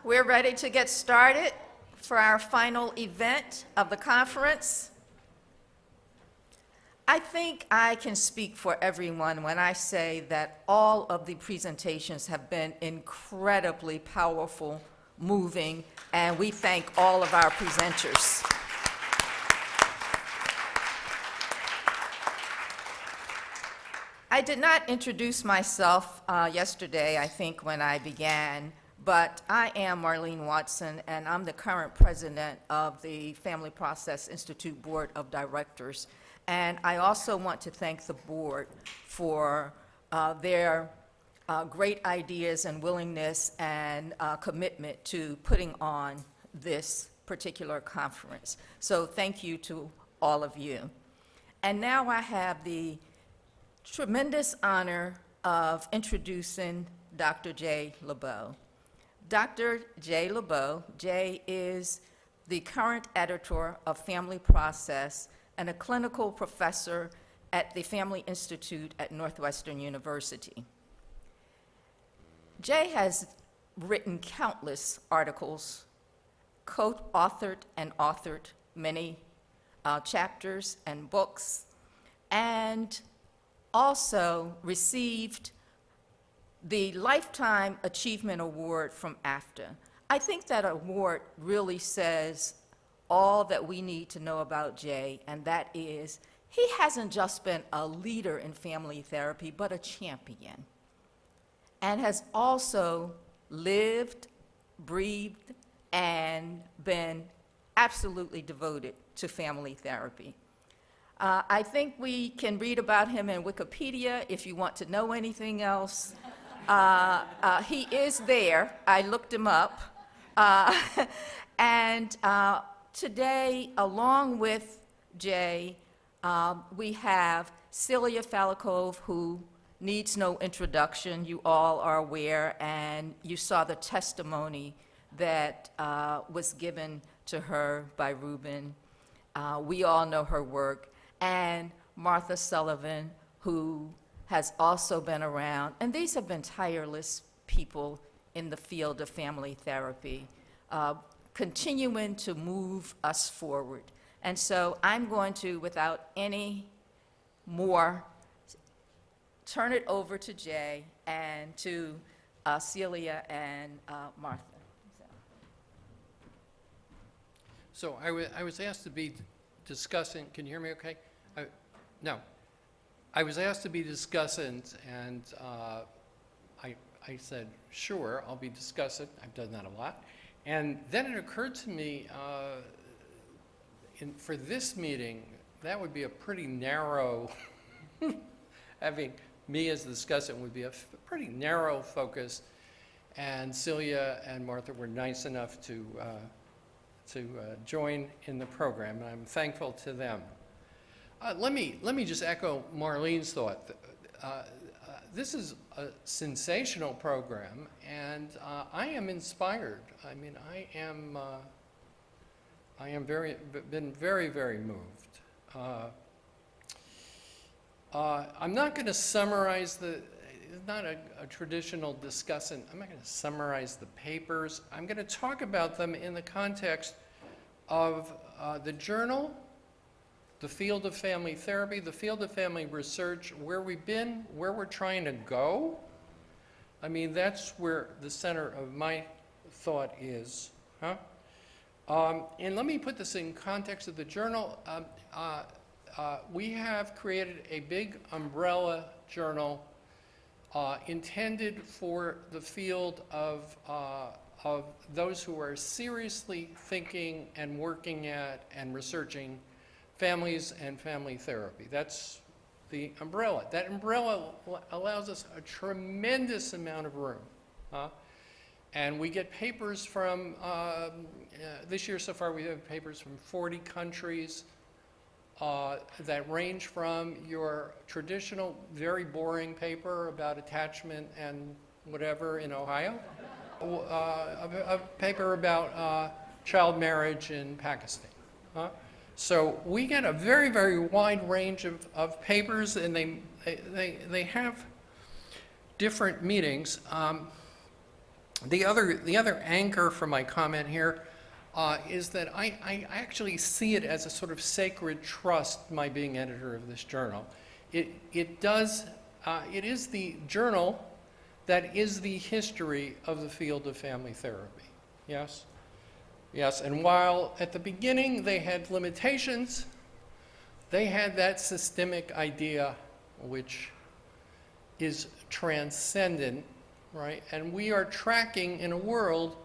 We're ready to get started for our final event of the conference. I think I can speak for everyone when I say that all of the presentations have been incredibly powerful, moving, and we thank all of our presenters. I did not introduce myself yesterday, I think, when I began, but I am Marlene Watson, and I'm the current president of the Family Process Institute Board of Directors. And I also want to thank the board for their great ideas and willingness and commitment to putting on this particular conference. So thank you to all of you. And now I have the tremendous honor of introducing Dr. J. Lebow. Dr. J. Lebow, Jay is the current editor of Family Process and a clinical professor at the Family Institute at Northwestern University. Jay has written countless articles, co-authored and authored many chapters and books, and also received the Lifetime Achievement Award from AFTA. I think that award really says all that we need to know about Jay, and that is he hasn't just been a leader in family therapy, but a champion, and has also lived, breathed, and been absolutely devoted to family therapy. I think we can read about him in Wikipedia if you want to know anything else. He is there. I looked him up. And today, along with Jay, we have Celia Falakov, who needs no introduction. You all are aware, and you saw the testimony that was given to her by Ruben. We all know her work. And Martha Sullivan, who has also been around. And these have been tireless people in the field of family therapy, continuing to move us forward. And so I'm going to, without any more, turn it over to Jay and to Celia and Martha. So I was asked to be discussing, can you hear me okay? No. I was asked to be discussant, and I said, sure, I'll be discussant. I've done that a lot. And then it occurred to me, for this meeting, that would be a pretty narrow, having me as the discussant would be a pretty narrow focus, and Celia and Martha were nice enough to join in the program, and I'm thankful to them. Let me just echo Marlene's thought. This is a sensational program, and I am inspired. I mean, I am been very, very moved. I'm not going to summarize it's not a traditional discussant. I'm not going to summarize the papers. I'm going to talk about them in the context of the journal, the field of family therapy, the field of family research, where we've been, where we're trying to go. I mean, that's where the center of my thought is. And let me put this in context of the journal. We have created a big umbrella journal intended for the field of those who are seriously thinking and working at and researching families and family therapy. That's the umbrella. That umbrella allows us a tremendous amount of room. And we get papers from, this year so far we have papers from 40 countries that range from your traditional, very boring paper about attachment and whatever in Ohio, a paper about child marriage in Pakistan. So we get a very, very wide range of papers, and they have different meanings. The other anchor for my comment here is that I actually see it as a sort of sacred trust, my being editor of this journal. It is the journal that is the history of the field of family therapy. Yes? Yes, and while at the beginning they had limitations, they had that systemic idea which is transcendent, right? And we are tracking in a world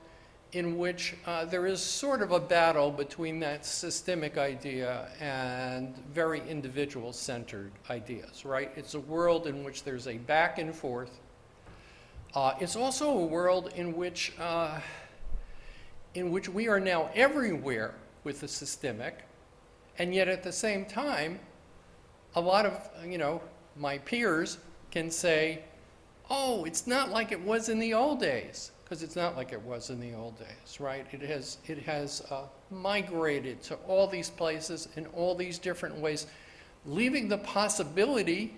in which there is sort of a battle between that systemic idea and very individual-centered ideas, right? It's a world in which there's a back and forth. It's also a world in which we are now everywhere with the systemic, and yet at the same time, a lot of, my peers can say, oh, it's not like it was in the old days, because it's not like it was in the old days, right? It has migrated to all these places in all these different ways, leaving the possibility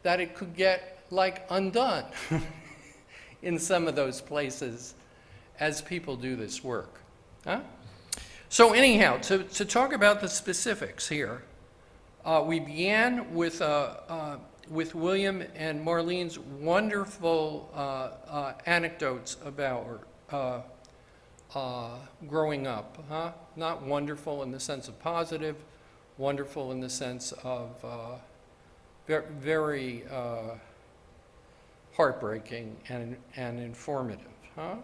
that it could get, like, undone in some of those places as people do this work. Huh? So anyhow, to talk about the specifics here, we began with William and Marlene's wonderful anecdotes about growing up. Huh? Not wonderful in the sense of positive, wonderful in the sense of very heartbreaking and informative. Huh?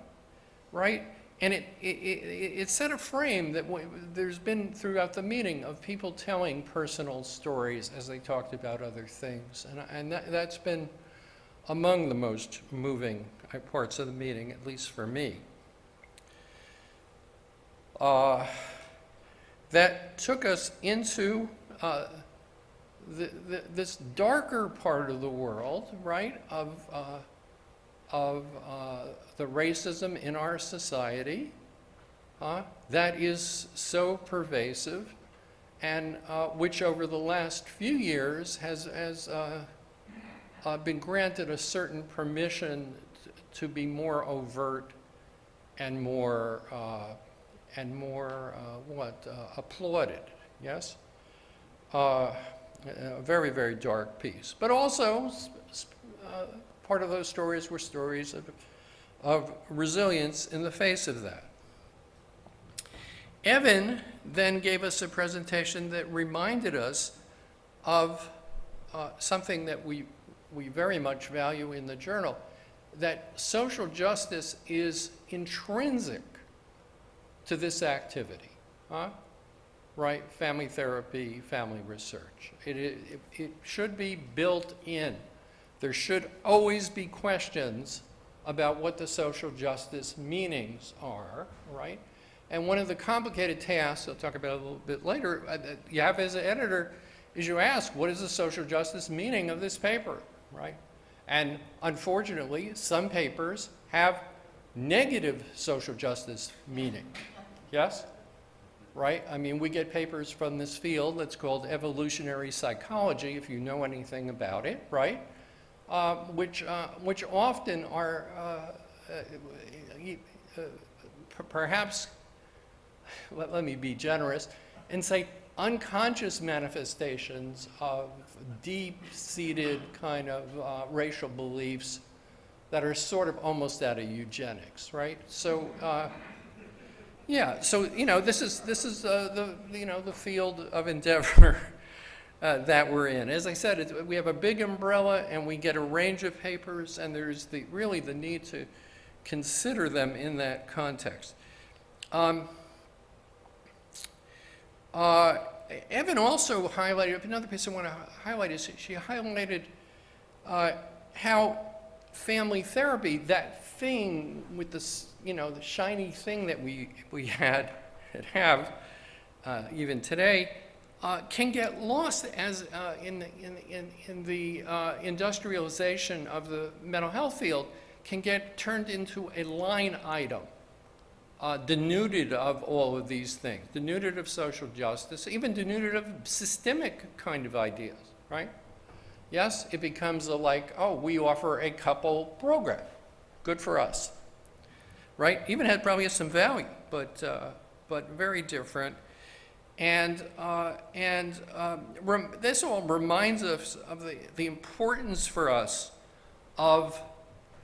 Right? And it set a frame that there's been throughout the meeting of people telling personal stories as they talked about other things. And that's been among the most moving parts of the meeting, at least for me. That took us into this darker part of the world, right, of the racism in our society that is so pervasive, and which over the last few years has been granted a certain permission to be more overt and more applauded. Yes, a very, very dark piece, but also part of those stories were stories of resilience in the face of that. Evan then gave us a presentation that reminded us of something that we very much value in the journal, that social justice is intrinsic to this activity, right? Family therapy, family research. It should be built in. There should always be questions about what the social justice meanings are, right? And one of the complicated tasks, I'll talk about a little bit later, that you have as an editor, is you ask, what is the social justice meaning of this paper, right? And unfortunately, some papers have negative social justice meaning, yes? Right? I mean, we get papers from this field that's called evolutionary psychology, if you know anything about it, right? Which often are perhaps, let me be generous, and say unconscious manifestations of deep-seated kind of racial beliefs that are sort of almost out of eugenics, right? So, yeah, so this is the field of endeavor that we're in. As I said, we have a big umbrella and we get a range of papers, and there's really the need to consider them in that context. Evan also highlighted, another piece I want to highlight is she highlighted how family therapy, that thing with this, the shiny thing that we have even today, can get lost as in the industrialization of the mental health field, can get turned into a line item, denuded of all of these things, denuded of social justice, even denuded of systemic kind of ideas, right? Yes, it becomes we offer a couple program. Good for us. right? Even had probably has some value, but very different. And this all reminds us of the importance for us of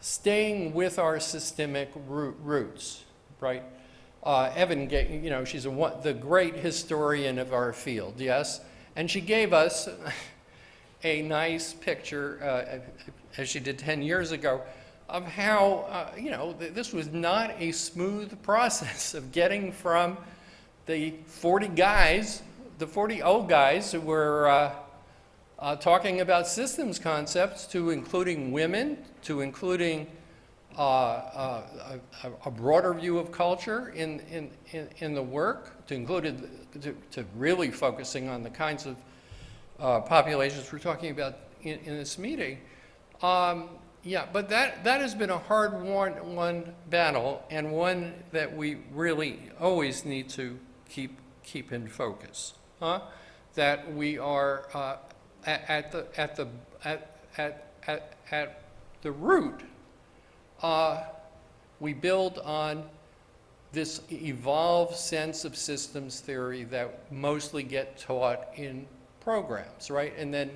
staying with our systemic roots, right? Evan, she's the great historian of our field, yes? And she gave us a nice picture, as she did 10 years ago, of how, this was not a smooth process of getting from the 40 old guys who were talking about systems concepts, to including women, to including a broader view of culture in the work, to really focusing on the kinds of populations we're talking about in this meeting. Yeah, but that has been a hard-won battle, and one that we really always need to keep in focus. That we are at the root. We build on this evolved sense of systems theory that mostly get taught in programs, right? And then,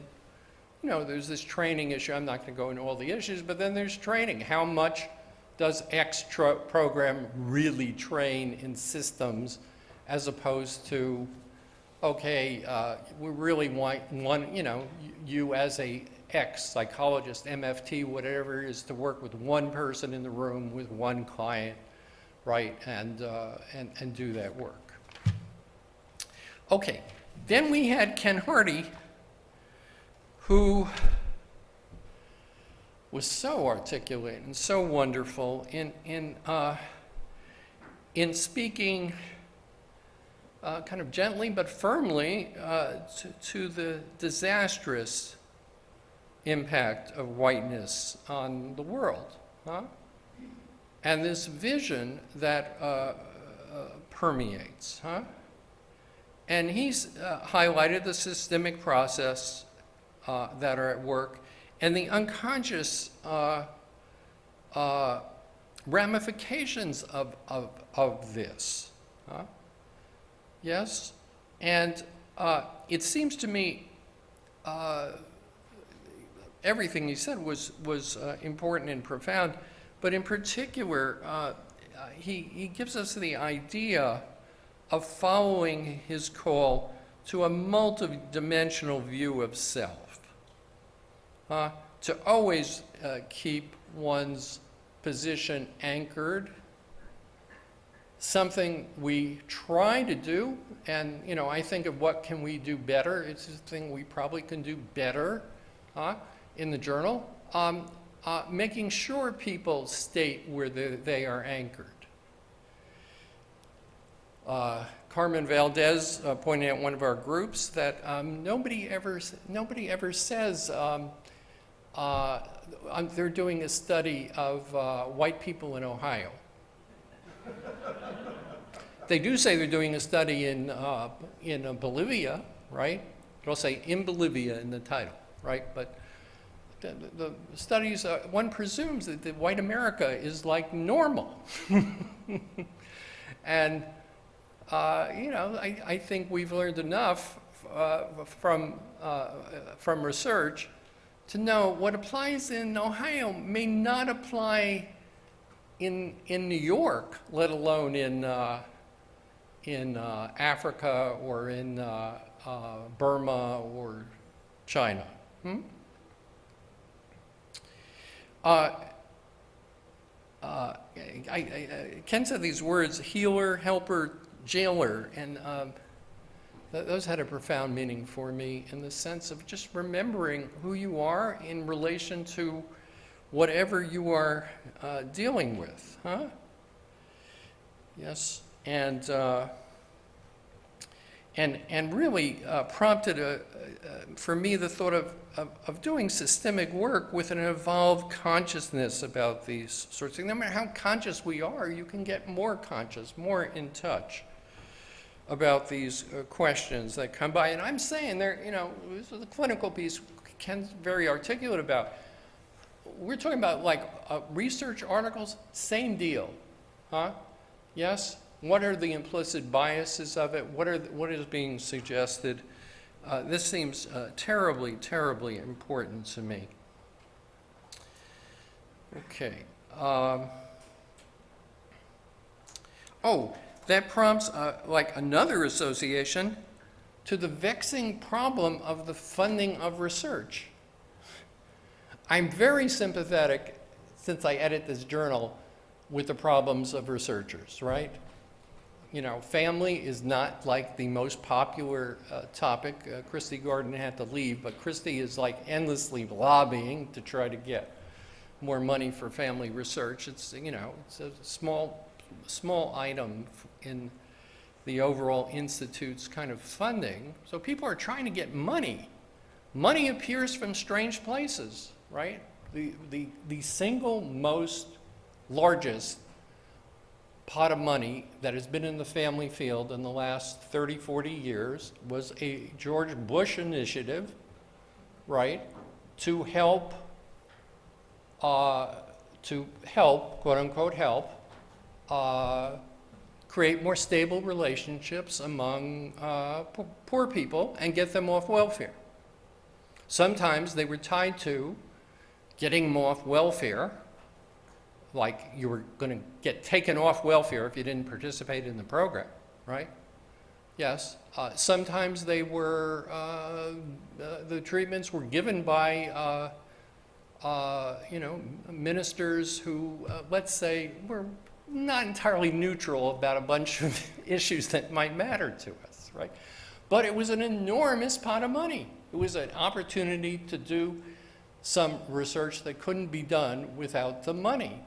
there's this training issue. I'm not going to go into all the issues, but then there's training. How much does X program really train in systems, as opposed to, okay, we really want you as a X psychologist, MFT, whatever it is, to work with one person in the room with one client, right, and do that work. Okay, then we had Ken Hardy, who was so articulate and so wonderful in speaking kind of gently but firmly to the disastrous impact of whiteness on the world, and this vision that permeates, and he's highlighted the systemic process that are at work and the unconscious ramifications of this. Yes, and it seems to me everything he said was important and profound, but in particular, he gives us the idea of following his call to a multidimensional view of self, to always keep one's position anchored, something we try to do, and I think of what can we do better. It's a thing we probably can do better in the journal, making sure people state where they are anchored. Carmen Valdez pointed out in one of our groups that nobody ever says they're doing a study of white people in Ohio. They do say they're doing a study in Bolivia, right? They'll say in Bolivia in the title, right? But the studies, one presumes that the white America is like normal. And I think we've learned enough from research to know what applies in Ohio may not apply in New York, let alone in Africa or in Burma or China. Ken said these words: healer, helper, jailer, and those had a profound meaning for me in the sense of just remembering who you are in relation to whatever you are dealing with, Yes, and really prompted for me the thought of doing systemic work with an evolved consciousness about these sorts of things. No matter how conscious we are, you can get more conscious, more in touch about these questions that come by. And I'm saying there, this is the clinical piece Ken's very articulate about. We're talking about like research articles, same deal, Huh? Yes? What are the implicit biases of it? What is being suggested? This seems terribly, terribly important to me. Okay. That prompts like another association to the vexing problem of the funding of research. I'm very sympathetic, since I edit this journal, with the problems of researchers, right? You know, family is not like the most popular topic. Christy Gordon had to leave, but Christy is like endlessly lobbying to try to get more money for family research. It's, you know, it's a small item in the overall institute's kind of funding. So people are trying to get money. Money appears from strange places, right? The single most largest pot of money that has been in the family field in the last 30, 40 years was a George Bush initiative, right, to help, quote unquote help, create more stable relationships among poor people and get them off welfare. Sometimes they were tied to getting them off welfare, like you were going to get taken off welfare if you didn't participate in the program, right? Yes. Sometimes they were, the treatments were given by, you know, ministers who, let's say, were not entirely neutral about a bunch of issues that might matter to us, right? But it was an enormous pot of money. It was an opportunity to do some research that couldn't be done without the money.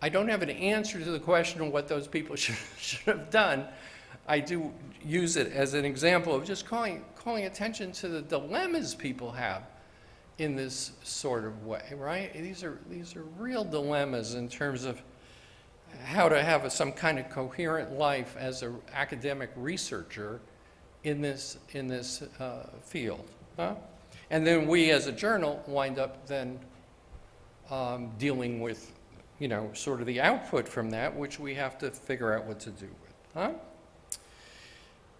I don't have an answer to the question of what those people should have done. I do use it as an example of just calling attention to the dilemmas people have in this sort of way, right? These are real dilemmas in terms of how to have some kind of coherent life as an academic researcher in this field. Huh? And then we as a journal wind up then dealing with, you know, sort of the output from that, which we have to figure out what to do with. Huh?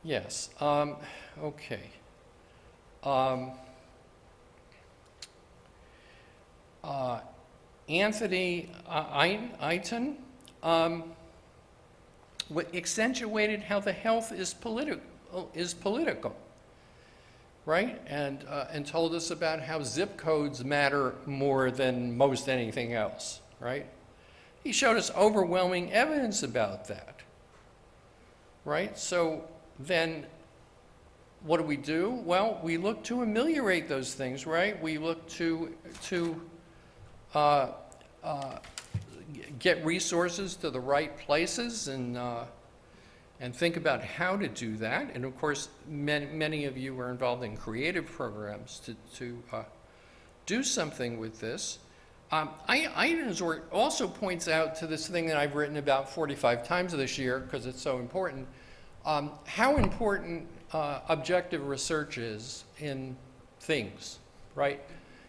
Yes. Okay. Anthony Eiton accentuated how the health is political, right? And told us about how zip codes matter more than most anything else, right? He showed us overwhelming evidence about that, right? So then what do? Well, we look to ameliorate those things, right? We look to get resources to the right places and think about how to do that. And of course, many of you are involved in creative programs to do something with this. Eiton's work also points out to this thing that I've written about 45 times this year because it's so important, how important objective research is in things, right?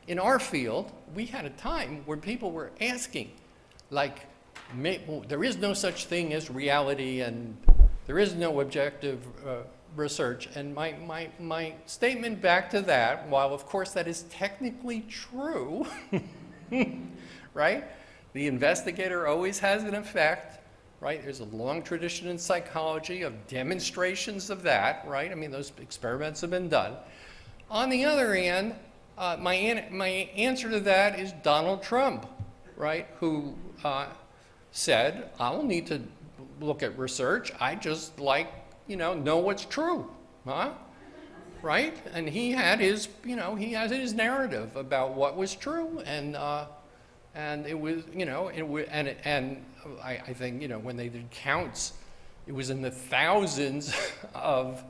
In our field, we had a time where people were asking, like, there is no such thing as reality and there is no objective research. And my statement back to that, while of course that is technically true, right? The investigator always has an effect, right? There's a long tradition in psychology of demonstrations of that, right? I mean, those experiments have been done. On the other hand, my answer to that is Donald Trump, right? Who said, I don't need to look at research. I just know what's true, huh? Right? And he had his, he has his narrative about what was true, and it was, and I think, when they did counts, it was in the thousands of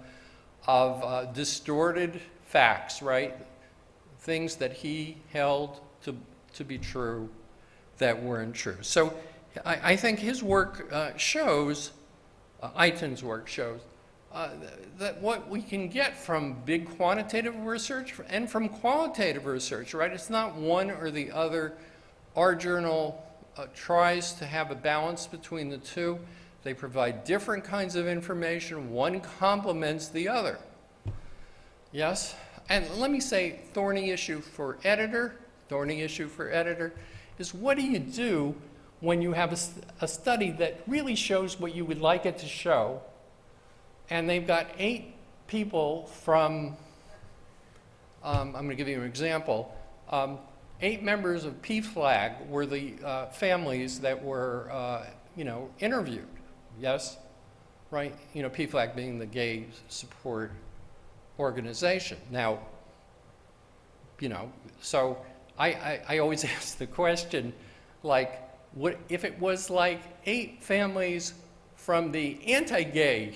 distorted facts, right? Things that he held to be true that weren't true. So I think his work shows, Eiton's work shows, that what we can get from big quantitative research and from qualitative research, right? It's not one or the other. Our journal tries to have a balance between the two. They provide different kinds of information. One complements the other. Yes? And let me say, thorny issue for editor is what do you do when you have a study that really shows what you would like it to show, and they've got 8 people from, I'm going to give you an example, 8 members of PFLAG were the families that were, interviewed, yes? Right? PFLAG being the gay support organization. Now, so I always ask the question, like, what if it was like 8 families from the anti-gay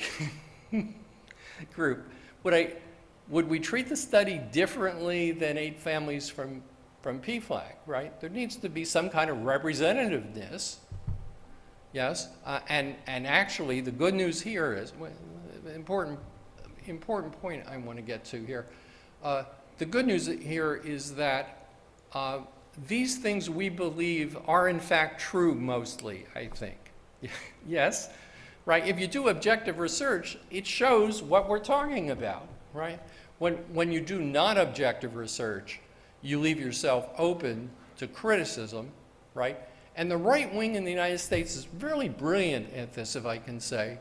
group? Would we treat the study differently than 8 families from PFLAG, right? There needs to be some kind of representativeness, yes? And actually, the good news here is, important point I want to get to here. The good news here is that these things we believe are in fact true mostly, I think. Yes? Right? If you do objective research, it shows what we're talking about, right? When you do non-objective research, you leave yourself open to criticism, right? And the right wing in the United States is really brilliant at this, if I can say.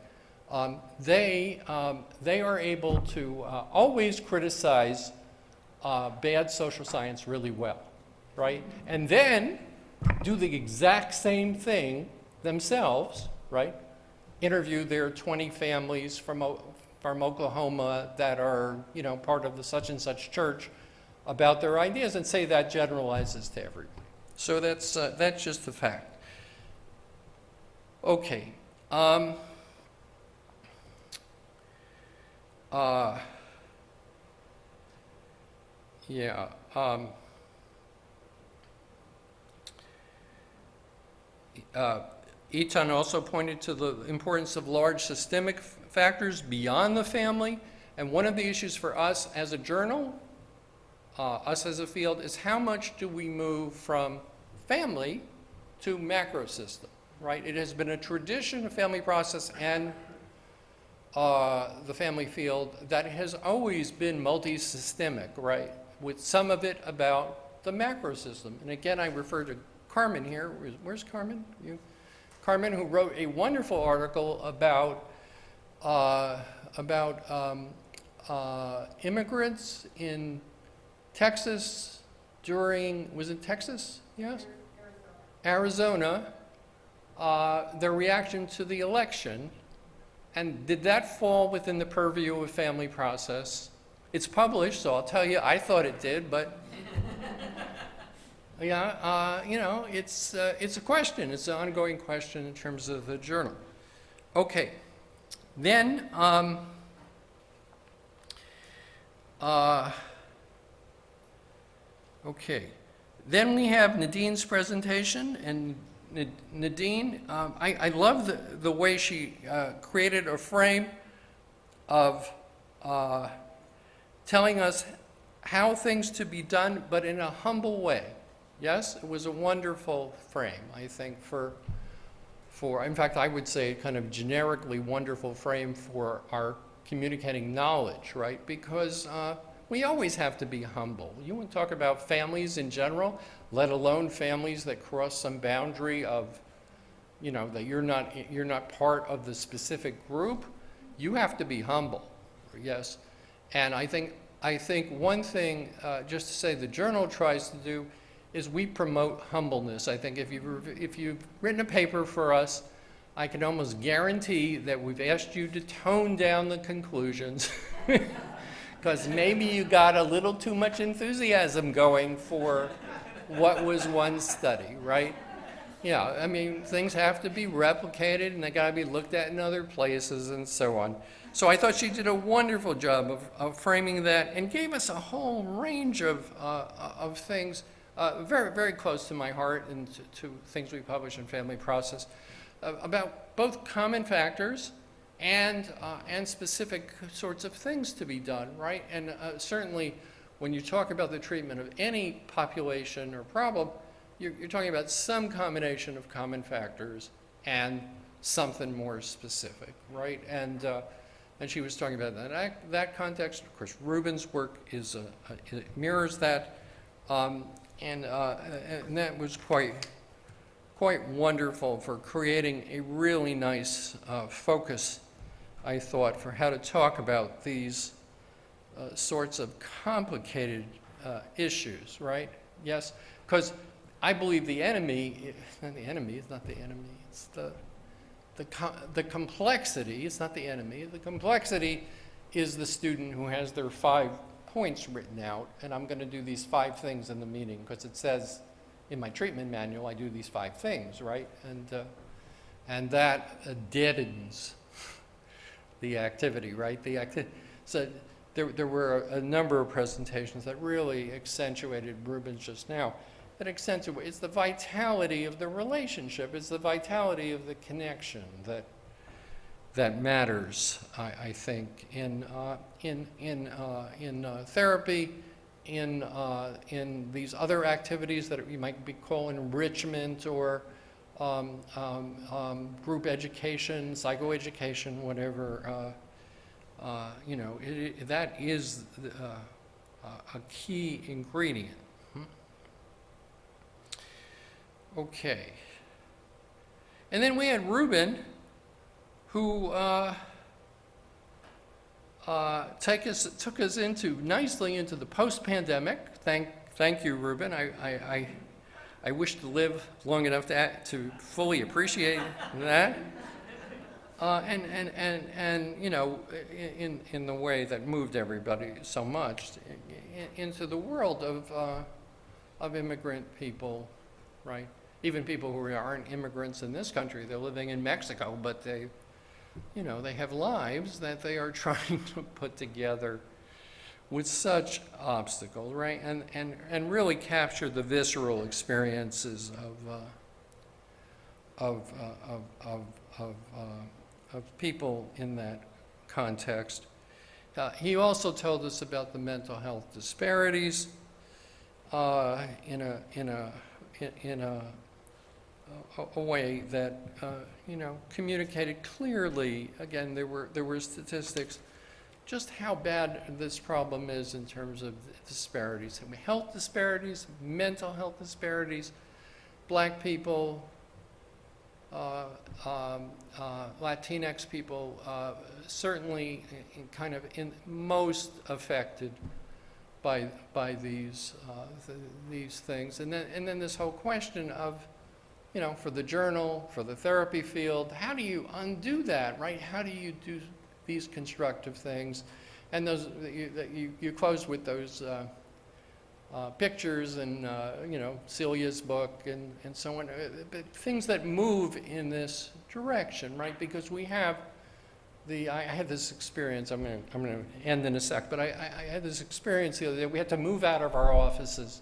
They are able to always criticize bad social science really well, right? And then do the exact same thing themselves, right? Interview their 20 families from Oklahoma that are, part of the such and such church about their ideas and say that generalizes to everyone. So that's just the fact. Okay. Eitan also pointed to the importance of large systemic factors beyond the family, and one of the issues for us as a journal, us as a field, is how much do we move from family to macro system, right? It has been a tradition of family process and the family field that has always been multi-systemic, right? With some of it about the macro system. And again, I refer to Carmen here. Where's Carmen? Carmen, who wrote a wonderful article about immigrants in Texas during, was it Texas? Yes? Arizona, their reaction to the election. And did that fall within the purview of family process? It's published, so I'll tell you, I thought it did, but yeah, it's a question. It's an ongoing question in terms of the journal. Okay, then then we have Nadine's presentation, and Nadine, I love the way she created a frame of telling us how things to be done, but in a humble way. Yes, it was a wonderful frame, I think, for in fact, I would say kind of generically wonderful frame for our communicating knowledge, right? Because we always have to be humble. You want to talk about families in general, let alone families that cross some boundary of, that you're not part of the specific group. You have to be humble, yes. And I think one thing, just to say, the journal tries to do is we promote humbleness. I think if you've written a paper for us, I can almost guarantee that we've asked you to tone down the conclusions because maybe you got a little too much enthusiasm going for what was one study, right? Yeah, I mean, things have to be replicated and they got to be looked at in other places and so on. So I thought she did a wonderful job of framing that and gave us a whole range of things very, very close to my heart and to things we publish in Family Process about both common factors and specific sorts of things to be done, right? And certainly when you talk about the treatment of any population or problem, you're talking about some combination of common factors and something more specific, right? And she was talking about that context. Of course, Rubin's work is it mirrors that, and that was quite wonderful for creating a really nice focus, I thought, for how to talk about these sorts of complicated issues, right? Yes, because I believe the enemy, it's not the enemy, it's the complexity, it's not the enemy, the complexity is the student who has their 5 points written out, and I'm going to do these 5 things in the meeting, because it says in my treatment manual I do these 5 things, right? And that deadens the activity, right? So there were a number of presentations that really accentuated Rubin's just now. That accentuates the vitality of the relationship, it's the vitality of the connection that matters, I think, in therapy, in these other activities that you might be calling enrichment or group education, psychoeducation, whatever. You know, that is a key ingredient. Okay. And then we had Rubin, who took us nicely into the post-pandemic. Thank you, Rubin. I wish to live long enough to fully appreciate that. And you know, in the way that moved everybody so much into the world of immigrant people, right? Even people who aren't immigrants in this country, they're living in Mexico, but they, you know, they have lives that they are trying to put together with such obstacles, right? And really capture the visceral experiences of people in that context. He also told us about the mental health disparities in a way that you know, communicated clearly. Again, there were statistics just how bad this problem is in terms of disparities. Health disparities, mental health disparities, Black people, Latinx people, certainly kind of most affected by these things, and then this whole question of, you know, for the journal, for the therapy field, how do you undo that, right? How do you do these constructive things? And those you close with those pictures and you know, Celia's book and so on, but things that move in this direction, right? Because we have I had this experience. I'm gonna end in a sec, but I had this experience the other day. We had to move out of our offices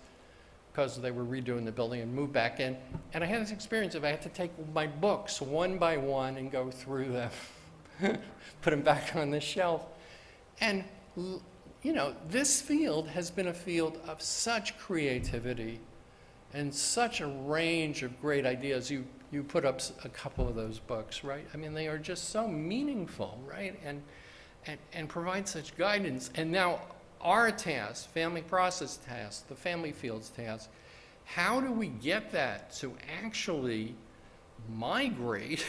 because they were redoing the building and move back in. And I had this experience of I had to take my books one by one and go through them, put them back on the shelf. And, you know, this field has been a field of such creativity and such a range of great ideas. You put up a couple of those books, right? I mean, they are just so meaningful, right? And provide such guidance. And now our task, family process task, the family fields task, how do we get that to actually migrate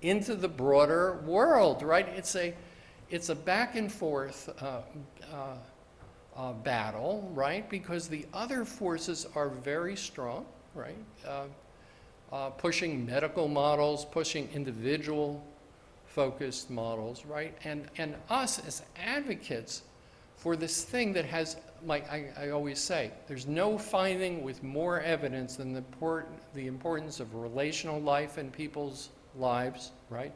into the broader world, right? It's a back and forth battle, right? Because the other forces are very strong, right? Pushing medical models, pushing individual focused models, right? And us as advocates for this thing that has, like I always say, there's no finding with more evidence than the importance of relational life in people's lives, right?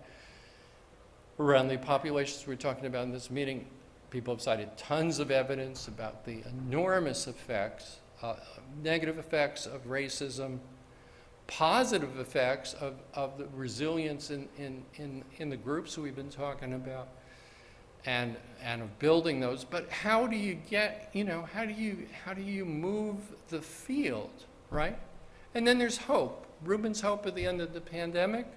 Around the populations we're talking about in this meeting, people have cited tons of evidence about the enormous effects, negative effects of racism, positive effects of the resilience in the groups we've been talking about, and of building those. But how do you get, you know, how do you move the field, right? And then there's hope. Ruben's hope at the end of the pandemic.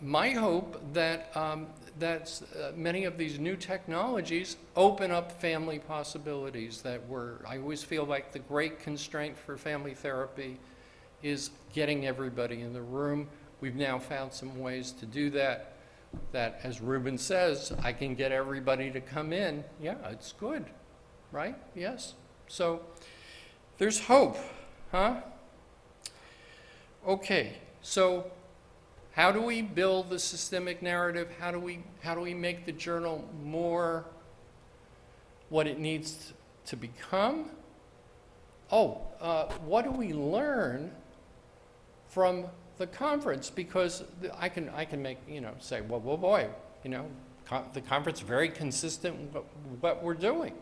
My hope that many of these new technologies open up family possibilities I always feel like the great constraint for family therapy is getting everybody in the room. We've now found some ways to do that, as Ruben says, I can get everybody to come in. Yeah, it's good, right? Yes. So there's hope, huh? Okay, so how do we build the systemic narrative? How do we make the journal more what it needs to become? What do we learn from the conference? Because I can make, say, well, boy, the conference is very consistent with what we're doing,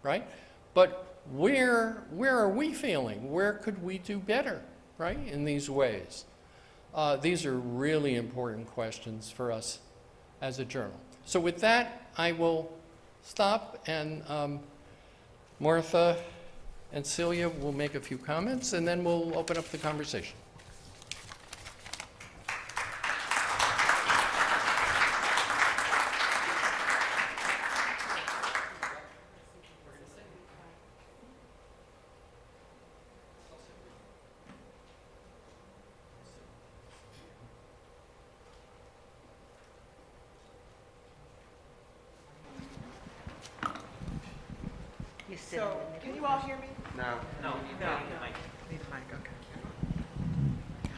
right? But where are we feeling? Where could we do better, right, in these ways? These are really important questions for us as a journal. So with that, I will stop, and Martha and Celia will make a few comments, and then we'll open up the conversation. So, can you all hear me? No. Need the mic, okay.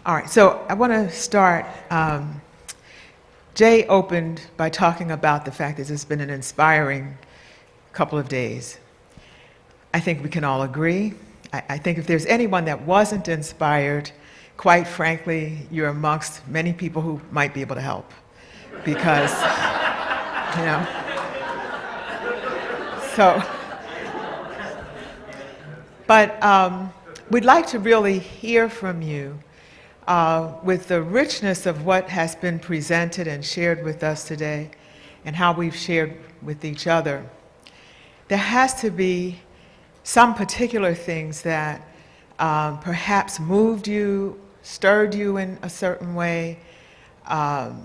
All right, so I want to start. Jay opened by talking about the fact that it's been an inspiring couple of days. I think we can all agree. I think if there's anyone that wasn't inspired, quite frankly, you're amongst many people who might be able to help. Because, so. But we'd like to really hear from you with the richness of what has been presented and shared with us today and how we've shared with each other. There has to be some particular things that perhaps moved you, stirred you in a certain way,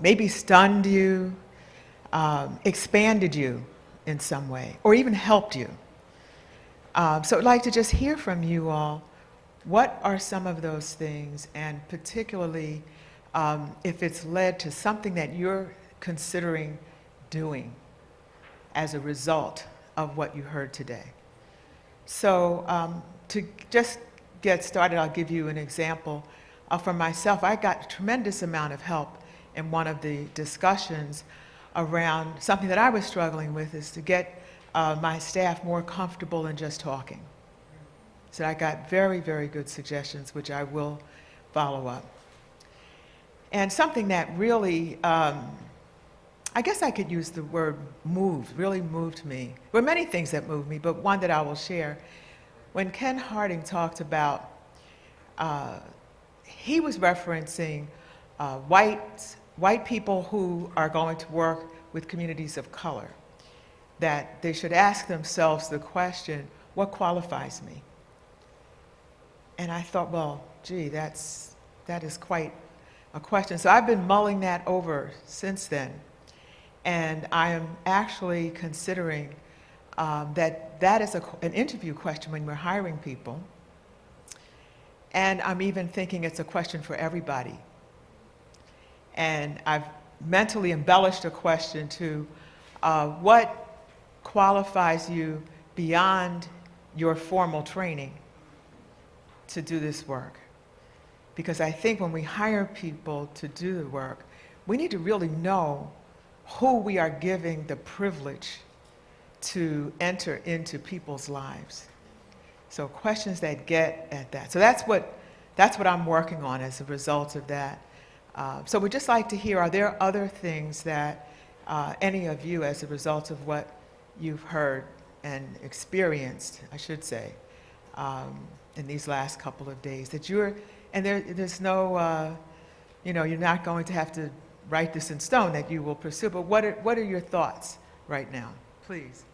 maybe stunned you, expanded you in some way, or even helped you. So I'd like to just hear from you all. What are some of those things, and particularly if it's led to something that you're considering doing as a result of what you heard today? So to just get started, I'll give you an example. For myself, I got a tremendous amount of help in one of the discussions around something that I was struggling with, is to get my staff more comfortable in just talking. So I got very, very good suggestions, which I will follow up. And something that really, I guess I could use the word moved, really moved me. There were many things that moved me, but one that I will share. When Ken Harding talked about, he was referencing white people who are going to work with communities of color, that they should ask themselves the question, what qualifies me? And I thought, well, gee, that is quite a question. So I've been mulling that over since then. And I am actually considering that is an interview question when we're hiring people. And I'm even thinking it's a question for everybody. And I've mentally embellished a question to what qualifies you beyond your formal training to do this work? Because I think when we hire people to do the work, we need to really know who we are giving the privilege to enter into people's lives. So questions that get at that. So that's what I'm working on as a result of that. So we'd just like to hear, are there other things that any of you, as a result of what you've heard and experienced, I should say, in these last couple of days, that there's no, you're not going to have to write this in stone that you will pursue, but what are your thoughts right now? Please.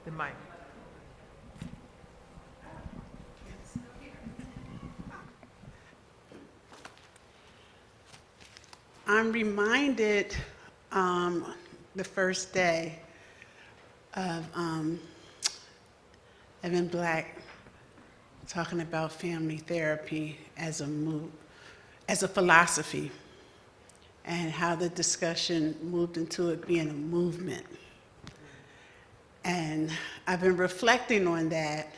The mic. I'm reminded the first day of Evan Black talking about family therapy as a philosophy, and how the discussion moved into it being a movement. And I've been reflecting on that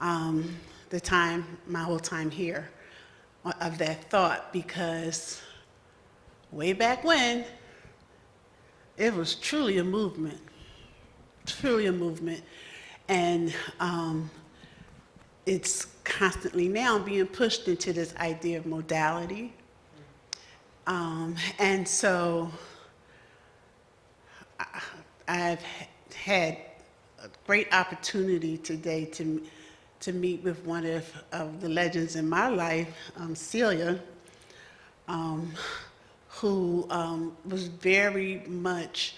my whole time here, of that thought, because way back when, it was truly a movement, and it's constantly now being pushed into this idea of modality. And so I've had a great opportunity today to meet with one of the legends in my life, Celia, who was very much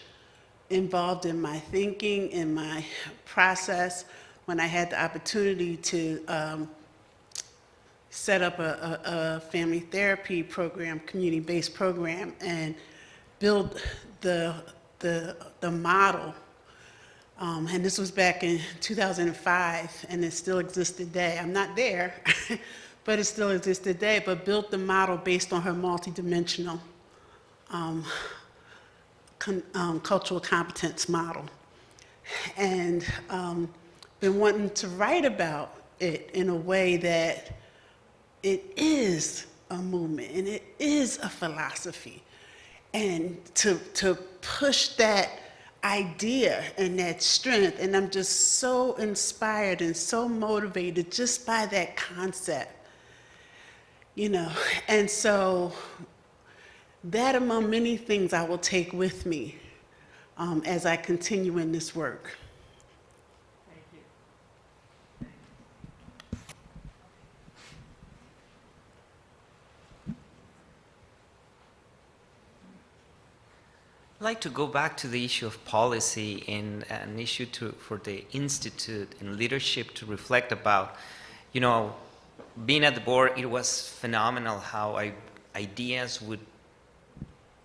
involved in my thinking, in my process, when I had the opportunity to set up a family therapy program, community-based program, and build the model. And this was back in 2005, and it still exists today. I'm not there, but it still exists today, but built the model based on her multidimensional cultural competence model. And been wanting to write about it in a way that it is a movement and it is a philosophy. And to push that idea and that strength, and I'm just so inspired and so motivated just by that concept, you know. And so that, among many things, I will take with me as I continue in this work. Thank you. I'd like to go back to the issue of policy and an issue for the Institute and leadership to reflect about. You know, being at the board, it was phenomenal how ideas would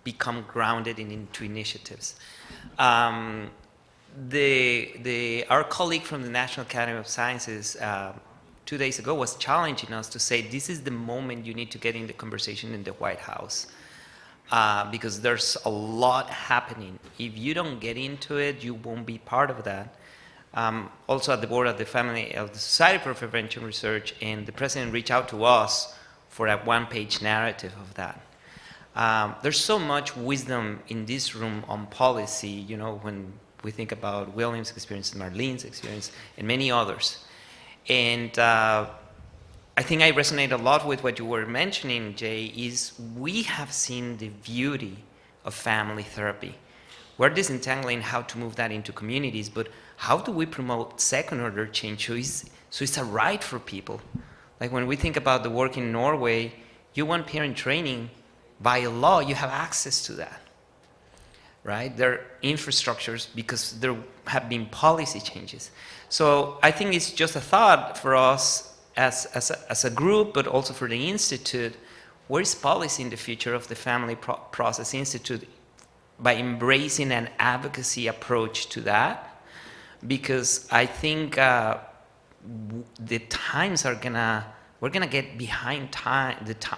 become grounded into initiatives. Our colleague from the National Academy of Sciences 2 days ago was challenging us to say, this is the moment you need to get in the conversation in the White House. Because there's a lot happening. If you don't get into it, you won't be part of that. Also at the board of the Society for Prevention Research, and the president reached out to us for a one-page narrative of that. There's so much wisdom in this room on policy, you know, when we think about William's experience and Marlene's experience and many others. And I think I resonate a lot with what you were mentioning, Jay, is we have seen the beauty of family therapy. We're disentangling how to move that into communities, but how do we promote second-order change so it's a right for people? Like when we think about the work in Norway, you want parent training, by law, you have access to that, right? There are infrastructures because there have been policy changes. So I think it's just a thought for us as a group, but also for the Institute. Where is policy in the future of the Family Process Institute by embracing an advocacy approach to that? Because I think the times we're gonna get behind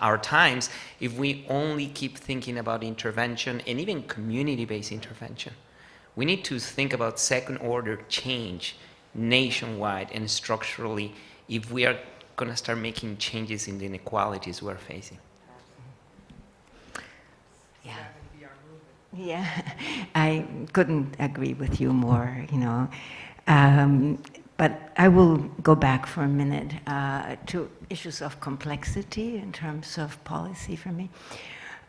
our times if we only keep thinking about intervention and even community-based intervention. We need to think about second-order change nationwide and structurally if we are going to start making changes in the inequalities we're facing. Yeah. Yeah, I couldn't agree with you more, you know. But I will go back for a minute to issues of complexity in terms of policy for me.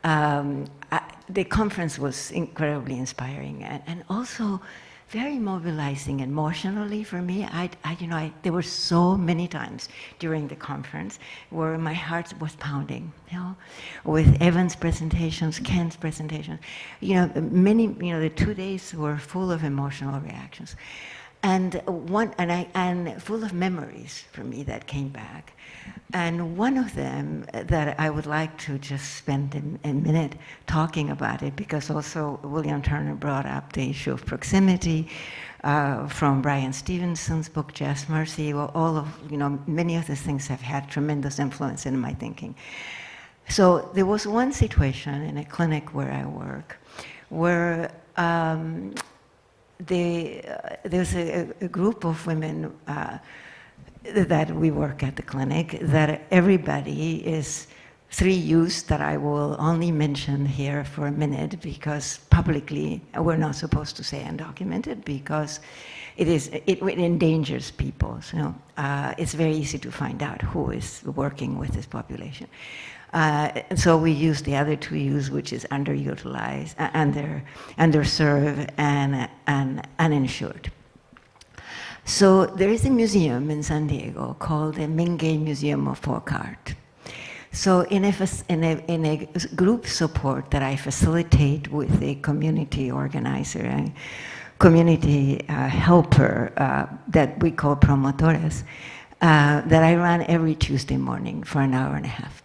The conference was incredibly inspiring and also very mobilizing emotionally for me. There were so many times during the conference where my heart was pounding, you know, with Evan's presentations, Ken's presentations. The 2 days were full of emotional reactions. and full of memories for me that came back. And one of them that I would like to just spend a minute talking about it, because also William Turner brought up the issue of proximity from Brian Stevenson's book, Just Mercy. Well, all of, many of these things have had tremendous influence in my thinking. So there was one situation in a clinic where I work where there's a group of women that we work at the clinic, that everybody is 3 U's that I will only mention here for a minute, because publicly we're not supposed to say undocumented, because it endangers people. So it's very easy to find out who is working with this population. So we use the other 2 U's, which is underutilized, underserved, and uninsured. So there is a museum in San Diego called the Mingay Museum of Folk Art. So in a group support that I facilitate with a community organizer and community helper that we call promotores, that I run every Tuesday morning for an hour and a half.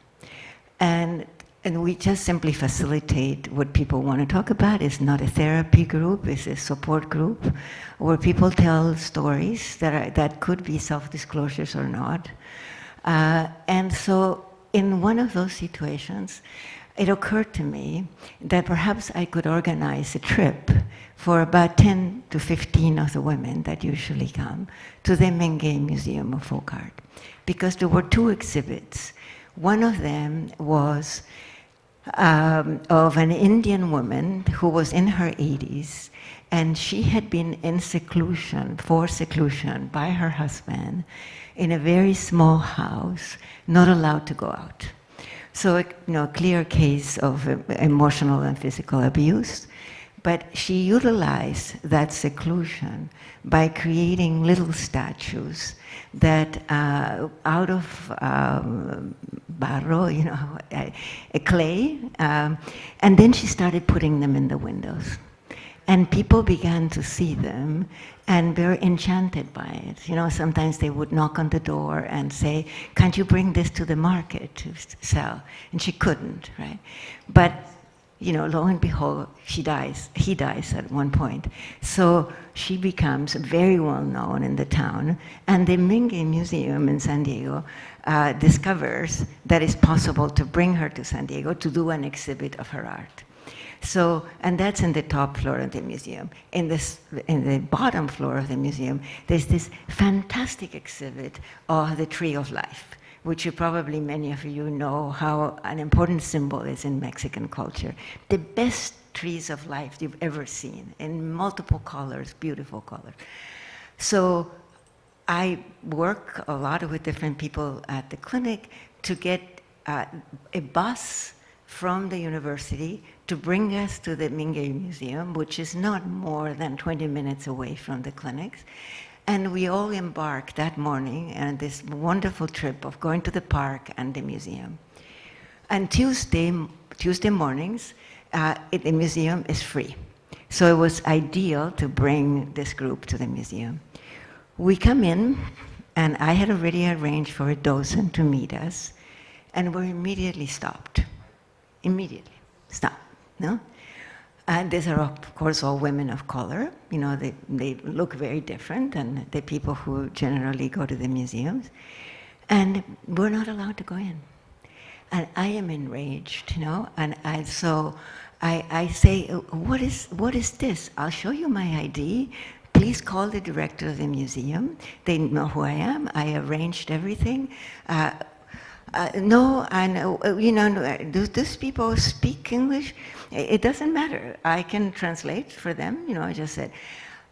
And we just simply facilitate what people want to talk about. It's not a therapy group, it's a support group where people tell stories that could be self-disclosures or not. And so in one of those situations, it occurred to me that perhaps I could organize a trip for about 10 to 15 of the women that usually come to the Mingay Museum of Folk Art, because there were 2 exhibits. One of them was of an Indian woman who was in her 80s, and she had been in forced seclusion by her husband in a very small house, not allowed to go out. So, a clear case of emotional and physical abuse. But she utilized that seclusion by creating little statues that out of barro, a clay, and then she started putting them in the windows. And people began to see them, and they were enchanted by it. Sometimes they would knock on the door and say, "Can't you bring this to the market to sell?" And she couldn't, right? But lo and behold, he dies at one point. So she becomes very well known in the town, and the Mingay Museum in San Diego discovers that it's possible to bring her to San Diego to do an exhibit of her art. So, and that's in the top floor of the museum. In the bottom floor of the museum, there's this fantastic exhibit of the Tree of Life, which probably many of you know how an important symbol is in Mexican culture. The best trees of life you've ever seen, in multiple colors, beautiful colors. So I work a lot with different people at the clinic to get a bus from the university to bring us to the Mingay Museum, which is not more than 20 minutes away from the clinics. And we all embarked that morning on this wonderful trip of going to the park and the museum. And Tuesday mornings, the museum is free. So it was ideal to bring this group to the museum. We come in, and I had already arranged for a docent to meet us, and we're immediately stopped. Immediately stopped, no? And these are, of course, all women of color. They look very different than the people who generally go to the museums. And we're not allowed to go in. And I am enraged, and so I say, what is this? I'll show you my ID. Please call the director of the museum. They know who I am. I arranged everything. No, and do these people speak English? It doesn't matter. I can translate for them. I just said,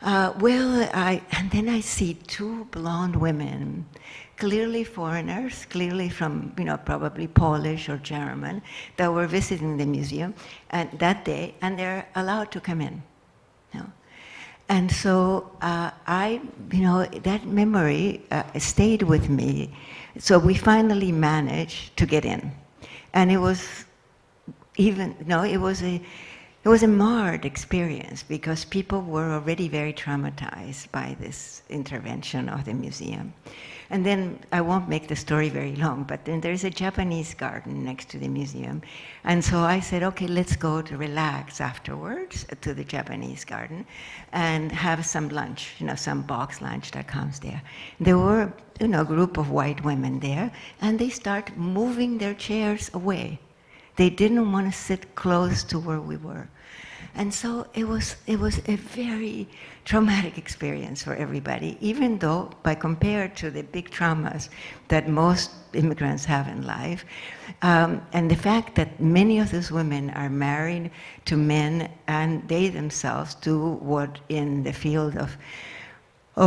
and then I see 2 blonde women, clearly foreigners, clearly from, probably Polish or German, that were visiting the museum that day, and they're allowed to come in. And so that memory stayed with me. So we finally managed to get in. And it was it was a marred experience because people were already very traumatized by this intervention of the museum. And then, I won't make the story very long, but then there's a Japanese garden next to the museum. And so I said, okay, let's go to relax afterwards to the Japanese garden and have some lunch, some box lunch that comes there. There were, a group of white women there, and they start moving their chairs away. They didn't want to sit close to where we were. And so it was a very traumatic experience for everybody, even though by compared to the big traumas that most immigrants have in life, and the fact that many of these women are married to men and they themselves do what in the field of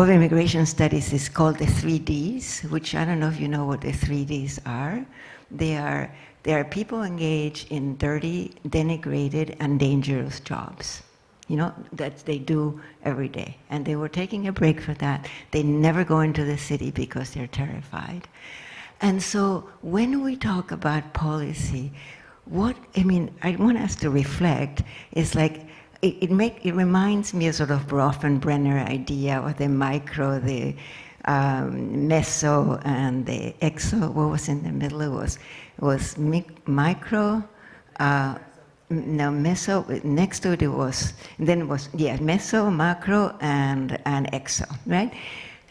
immigration studies is called the 3Ds, which I don't know if you know what the 3Ds are. They are people engaged in dirty, denigrated, and dangerous jobs, that they do every day. And they were taking a break for that. They never go into the city because they're terrified. And so when we talk about policy, I want us to reflect, is like, it reminds me of sort of Bronfenbrenner idea of the micro, the meso, and the exo. What was in the middle? It was micro, no, meso, next to it was, then it was, meso, macro, and exo, right?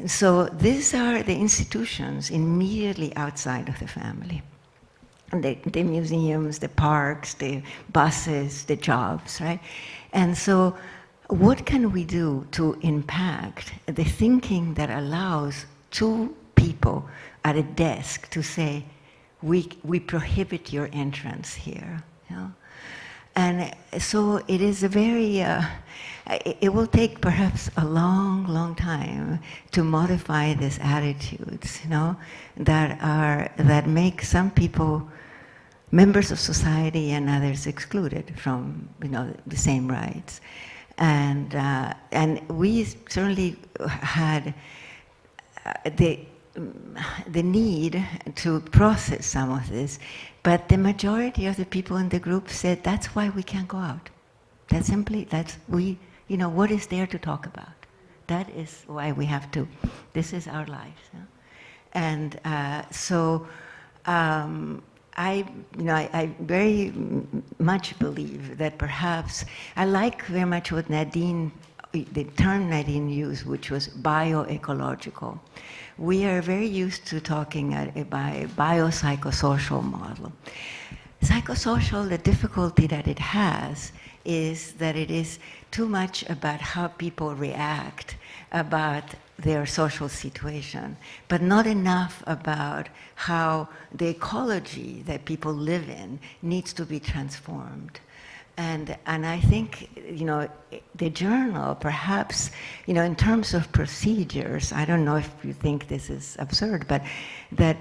So these are the institutions immediately outside of the family. The museums, the parks, the buses, the jobs, right? And so what can we do to impact the thinking that allows two people at a desk to say, we prohibit your entrance here, And so it is a very, it will take perhaps a long, long time to modify these attitudes, that make some people members of society and others excluded from, the same rights. And we certainly had the need to process some of this, but the majority of the people in the group said that's why we can't go out. What is there to talk about? That is why we have to. This is our lives. And so I very much believe that perhaps, I like very much what the term Nadine used, which was bioecological. We are very used to talking about a biopsychosocial model. Psychosocial, the difficulty that it has is that it is too much about how people react about their social situation, but not enough about how the ecology that people live in needs to be transformed. And I think, the journal, perhaps, in terms of procedures, I don't know if you think this is absurd, but that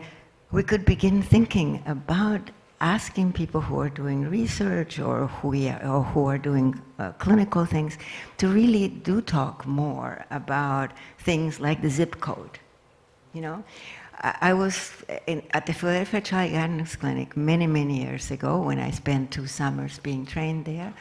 we could begin thinking about asking people who are doing research or who are doing clinical things to really do talk more about things like the zip code. I was at the Philadelphia Child Guidance Clinic many, many years ago when I spent 2 summers being trained there.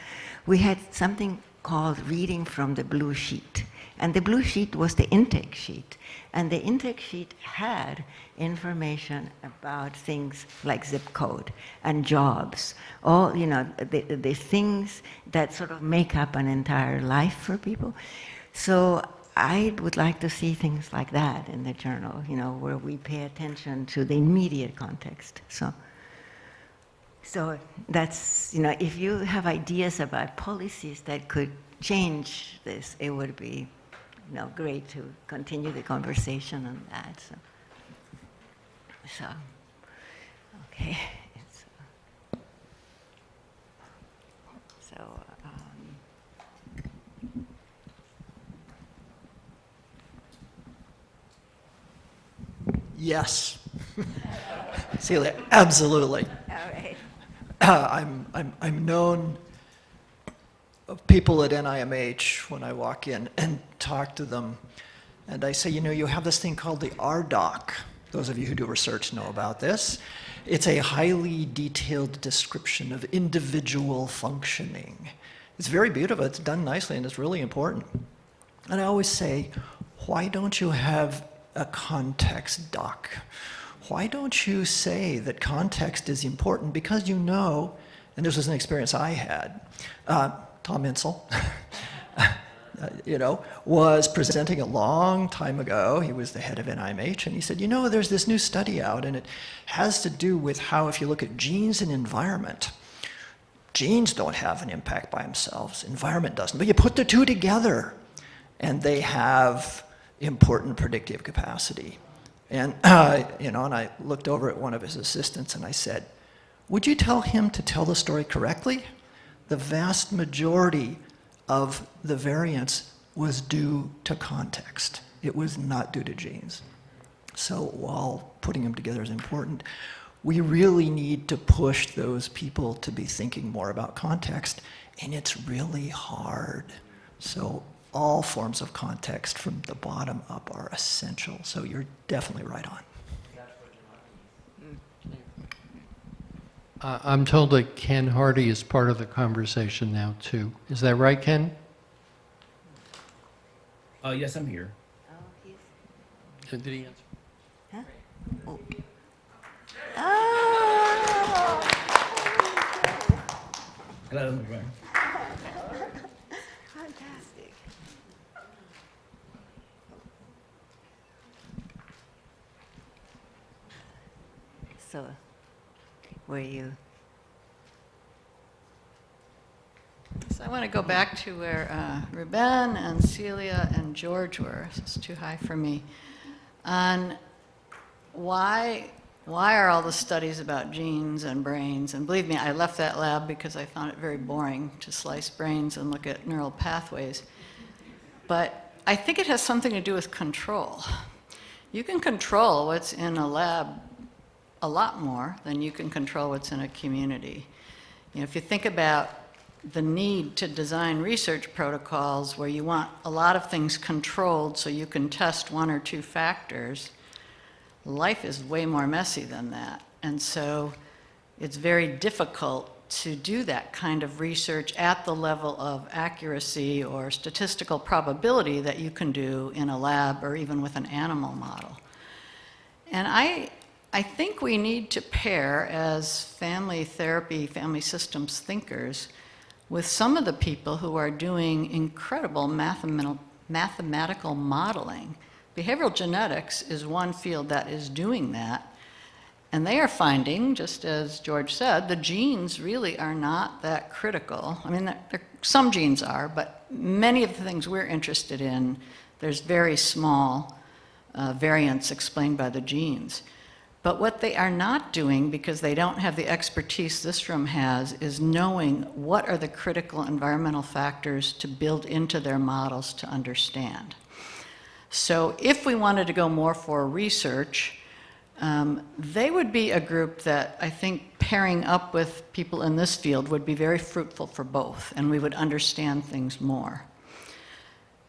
We had something called reading from the blue sheet. And the blue sheet was the intake sheet. And the intake sheet had information about things like zip code and jobs, all, the things that sort of make up an entire life for people. So I would like to see things like that in the journal, where we pay attention to the immediate context. So that's, if you have ideas about policies that could change this, it would be, great to continue the conversation on that. So okay. Yes. Celia, absolutely. All right. I'm known of people at NIMH when I walk in and talk to them, and I say, you have this thing called the RDoc. Those of you who do research know about this. It's a highly detailed description of individual functioning. It's very beautiful, it's done nicely, and it's really important. And I always say, why don't you have a context doc? Why don't you say that context is important? Because you know, and this was an experience I had, Tom Insel, was presenting a long time ago. He was the head of NIMH, and he said, there's this new study out, and it has to do with how if you look at genes and environment, genes don't have an impact by themselves, environment doesn't. But you put the two together, and they have important predictive capacity. And, and I looked over at one of his assistants, and I said, would you tell him to tell the story correctly? The vast majority of the variance was due to context. It was not due to genes. So while putting them together is important, we really need to push those people to be thinking more about context, and it's really hard. So all forms of context from the bottom up are essential. So you're definitely right on. I'm told that Ken Hardy is part of the conversation now, too. Is that right, Ken? Yes, I'm here. Did he answer? Huh? Oh. Hello. Fantastic. So, were you? So I want to go back to where Ruben and Celia and George were. This is too high for me. On why are all the studies about genes and brains? And believe me, I left that lab because I found it very boring to slice brains and look at neural pathways. But I think it has something to do with control. You can control what's in a lab a lot more than you can control what's in a community. If you think about the need to design research protocols where you want a lot of things controlled so you can test one or two factors, life is way more messy than that. And so it's very difficult to do that kind of research at the level of accuracy or statistical probability that you can do in a lab or even with an animal model. And I think we need to pair, as family therapy, family systems thinkers, with some of the people who are doing incredible mathematical modeling. Behavioral genetics is one field that is doing that. And they are finding, just as George said, the genes really are not that critical. I mean, some genes are, but many of the things we're interested in, there's very small variants explained by the genes. But what they are not doing, because they don't have the expertise this room has, is knowing what are the critical environmental factors to build into their models to understand. So if we wanted to go more for research, they would be a group that I think pairing up with people in this field would be very fruitful for both, and we would understand things more.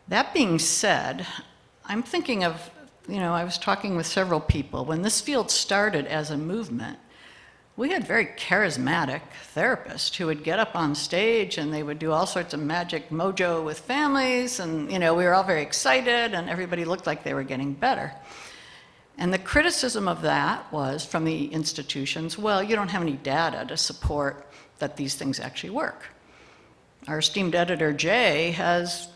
That being said, I'm thinking of, I was talking with several people. When this field started as a movement, we had very charismatic therapists who would get up on stage and they would do all sorts of magic mojo with families, and we were all very excited and everybody looked like they were getting better. And the criticism of that was from the institutions, well, you don't have any data to support that these things actually work. Our esteemed editor, Jay, has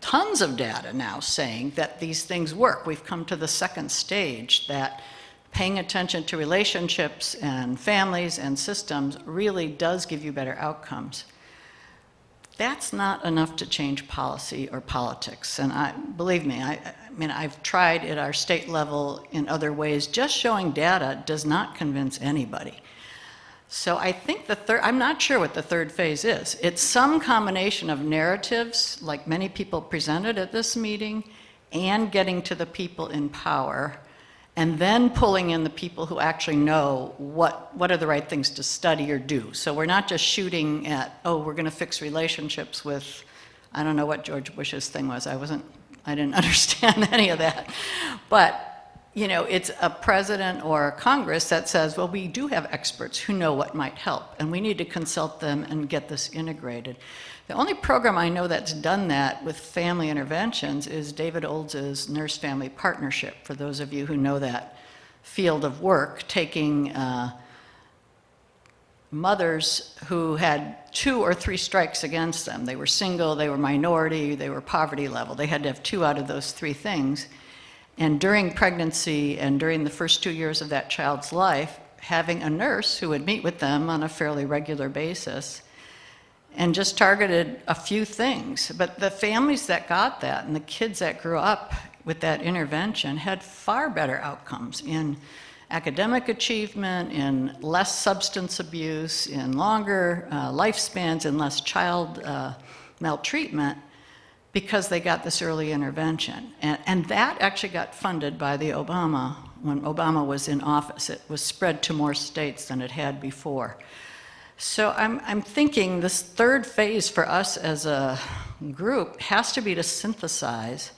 tons of data now saying that these things work. We've come to the second stage, that paying attention to relationships and families and systems really does give you better outcomes. That's not enough to change policy or politics. And believe me, I've tried at our state level in other ways. Just showing data does not convince anybody. So I think I'm not sure what the third phase is. It's some combination of narratives, like many people presented at this meeting, and getting to the people in power, and then pulling in the people who actually know what are the right things to study or do. So we're not just shooting at, we're going to fix relationships with, I don't know what George Bush's thing was. I didn't understand any of that. But you know, it's a president or a Congress that says, well, we do have experts who know what might help, and we need to consult them and get this integrated. The only program I know that's done that with family interventions is David Olds' Nurse Family Partnership, for those of you who know that field of work, taking mothers who had 2 or 3 strikes against them. They were single, they were minority, they were poverty level. They had to have 2 out of those 3 things. And during pregnancy and during the first 2 years of that child's life, having a nurse who would meet with them on a fairly regular basis and just targeted a few things. But the families that got that and the kids that grew up with that intervention had far better outcomes in academic achievement, in less substance abuse, in longer lifespans, and less child maltreatment, because they got this early intervention. And that actually got funded by the Obama, when Obama was in office. It was spread to more states than it had before. So I'm thinking this third phase for us as a group has to be to synthesize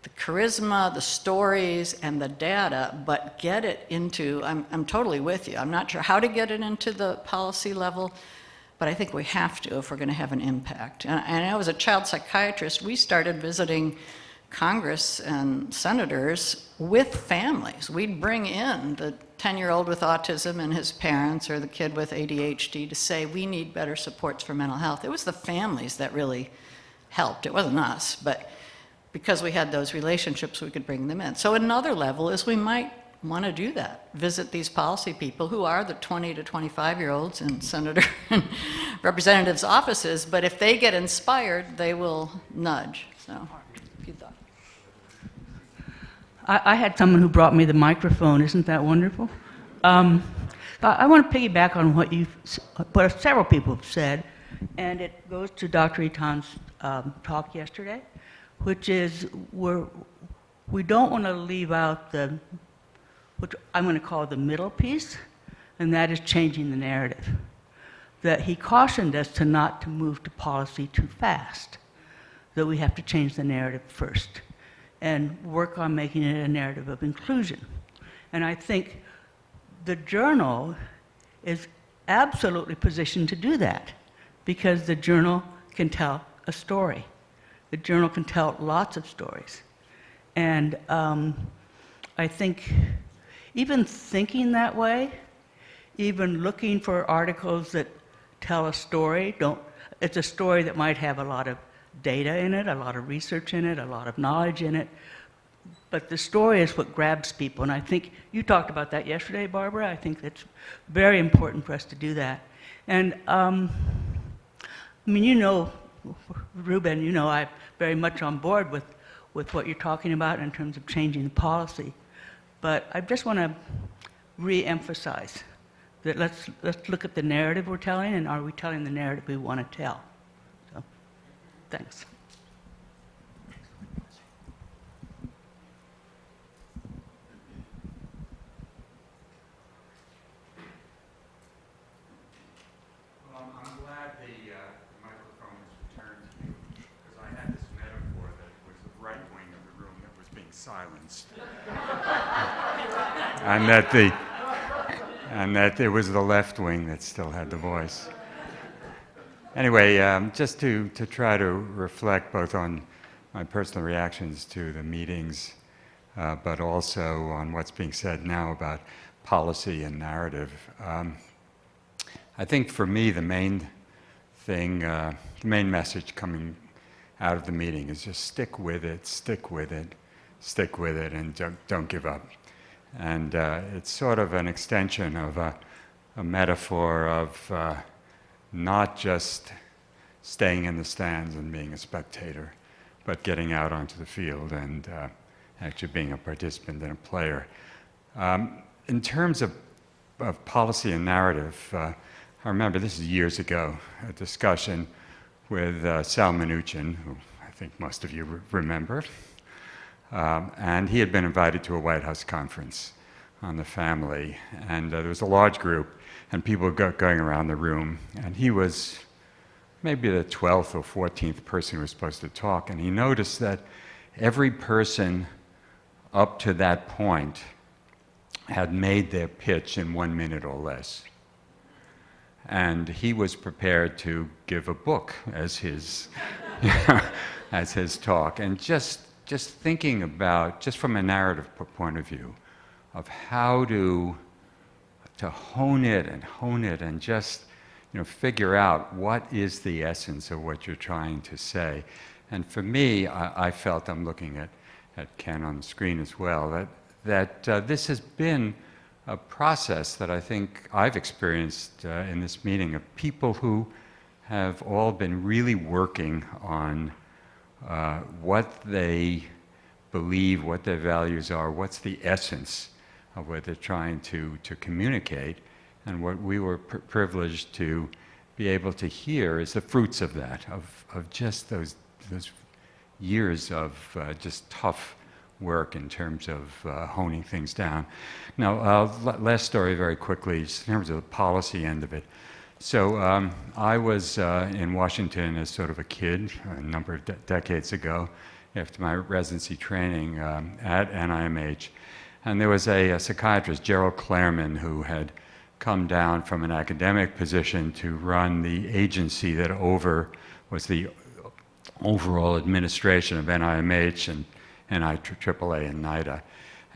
the charisma, the stories, and the data, but get it into, I'm totally with you. I'm not sure how to get it into the policy level, but I think we have to if we're going to have an impact. And I know as a child psychiatrist, we started visiting Congress and senators with families. We'd bring in the 10-year-old with autism and his parents, or the kid with ADHD, to say, we need better supports for mental health. It was the families that really helped. It wasn't us, but because we had those relationships, we could bring them in. So another level is we might want to do that. Visit these policy people who are the 20 to 25-year-olds in senator and representatives' offices, but if they get inspired, they will nudge. So, if you thought. I had someone who brought me the microphone. Isn't that wonderful? I want to piggyback on what several people have said, and it goes to Dr. Etan's talk yesterday, which is we don't want to leave out which I'm going to call the middle piece, and that is changing the narrative. That he cautioned us not to move to policy too fast, that we have to change the narrative first and work on making it a narrative of inclusion. And I think the journal is absolutely positioned to do that, because the journal can tell a story. The journal can tell lots of stories. And I think even thinking that way, even looking for articles that tell a story, it's a story that might have a lot of data in it, a lot of research in it, a lot of knowledge in it, but the story is what grabs people. And I think you talked about that yesterday, Barbara. I think that's very important for us to do that. And I mean, you know, Ruben, you know, I'm very much on board with what you're talking about in terms of changing the policy. But I just want to re-emphasize that let's look at the narrative we're telling, and are we telling the narrative we want to tell? So, thanks. Well, I'm glad the microphone was returned to you, because I had this metaphor that it was the right wing of the room that was being silenced. and that it was the left wing that still had the voice. Anyway, just to try to reflect both on my personal reactions to the meetings, but also on what's being said now about policy and narrative. I think for me, the main thing, the main message coming out of the meeting is just stick with it, stick with it, stick with it, and don't give up. And it's sort of an extension of a metaphor of not just staying in the stands and being a spectator, but getting out onto the field and actually being a participant and a player. In terms of policy and narrative, I remember this is years ago, a discussion with Sal Minuchin, who I think most of you remember. And he had been invited to a White House conference on the family. And there was a large group, and people were going around the room. And he was maybe the 12th or 14th person who was supposed to talk. And he noticed that every person up to that point, had made their pitch in 1 minute or less. And he was prepared to give a book as his, as his talk. And just thinking about, just from a narrative point of view, of how to hone it and just figure out what is the essence of what you're trying to say. And for me, I felt, I'm looking at Ken on the screen as well, that this has been a process that I think I've experienced in this meeting of people who have all been really working on what they believe, what their values are, what's the essence of what they're trying to communicate. And what we were privileged to be able to hear is the fruits of that, of just those years of just tough work in terms of honing things down. Now, last story very quickly, just in terms of the policy end of it. So I was in Washington as sort of a kid a number of decades ago after my residency training at NIMH. And there was a psychiatrist, Gerald Clareman, who had come down from an academic position to run the agency that was the overall administration of NIMH and NIAAA and NIDA.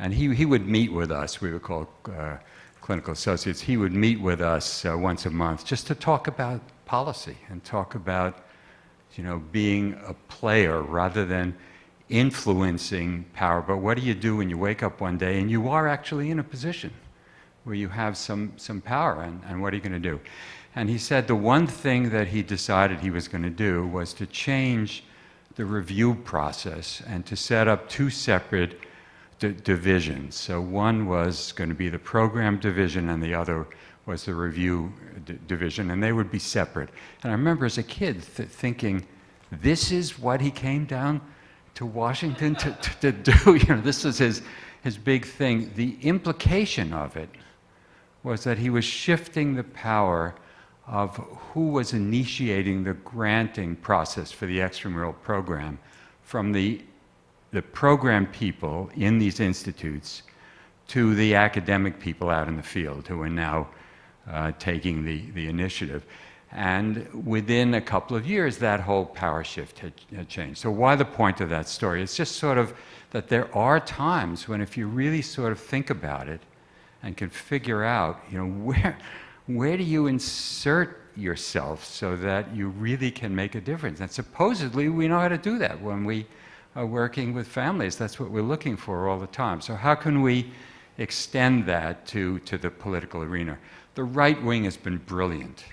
And he would meet with us, we were called clinical associates, he would meet with us once a month just to talk about policy and talk about being a player rather than influencing power. But what do you do when you wake up one day and you are actually in a position where you have some power, and what are you going to do? And he said the one thing that he decided he was going to do was to change the review process and to set up two separate divisions. So one was going to be the program division and the other was the review division, and they would be separate. And I remember as a kid thinking, this is what he came down to Washington to do? This was his big thing. The implication of it was that he was shifting the power of who was initiating the granting process for the extramural program from the program people in these institutes to the academic people out in the field who are now taking the initiative. And within a couple of years, that whole power shift had changed. So why the point of that story? It's just sort of that there are times when if you really sort of think about it and can figure out, where do you insert yourself so that you really can make a difference? And supposedly we know how to do that when we are working with families. That's what we're looking for all the time. So how can we extend that to the political arena? The right wing has been brilliant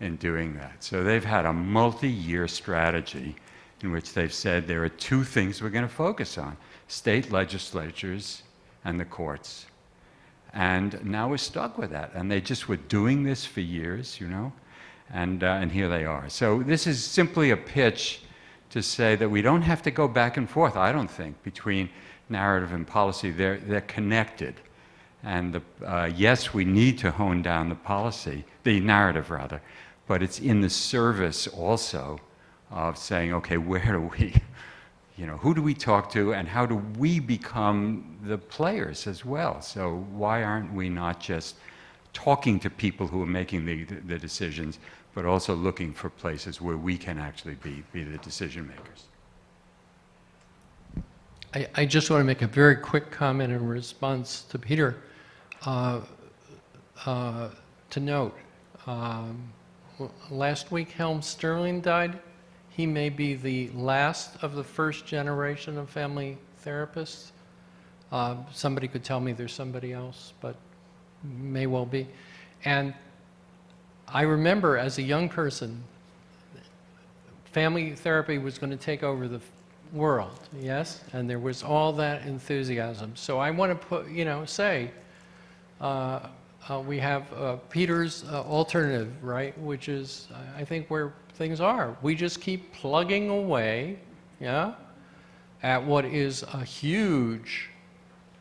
in doing that. So they've had a multi-year strategy in which they've said there are two things we're going to focus on: state legislatures and the courts. And now we're stuck with that. And they just were doing this for years, and here they are. So this is simply a pitch to say that we don't have to go back and forth, I don't think, between narrative and policy. They're connected. And yes, we need to hone down the policy, the narrative rather, but it's in the service also of saying, okay, where do we, who do we talk to and how do we become the players as well? So why aren't we not just talking to people who are making the decisions, but also looking for places where we can actually be the decision makers? I just want to make a very quick comment in response to Peter. To note, last week Helm Sterling died. He may be the last of the first generation of family therapists. Somebody could tell me there's somebody else, but may well be. And I remember as a young person, family therapy was going to take over the world, yes? And there was all that enthusiasm. So I want to say, we have Peter's alternative, right? Which is, I think, where things are. We just keep plugging away, at what is a huge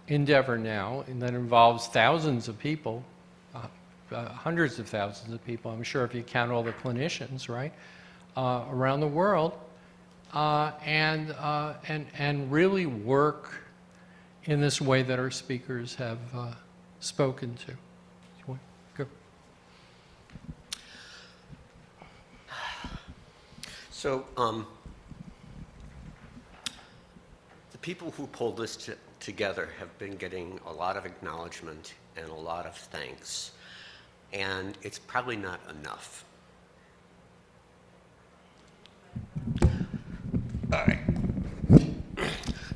endeavor now, and that involves thousands of people, hundreds of thousands of people, I'm sure, if you count all the clinicians, right, around the world, and really work in this way that our speakers have spoken to. You want to go? So, the people who pulled this together have been getting a lot of acknowledgement and a lot of thanks, and it's probably not enough. All right.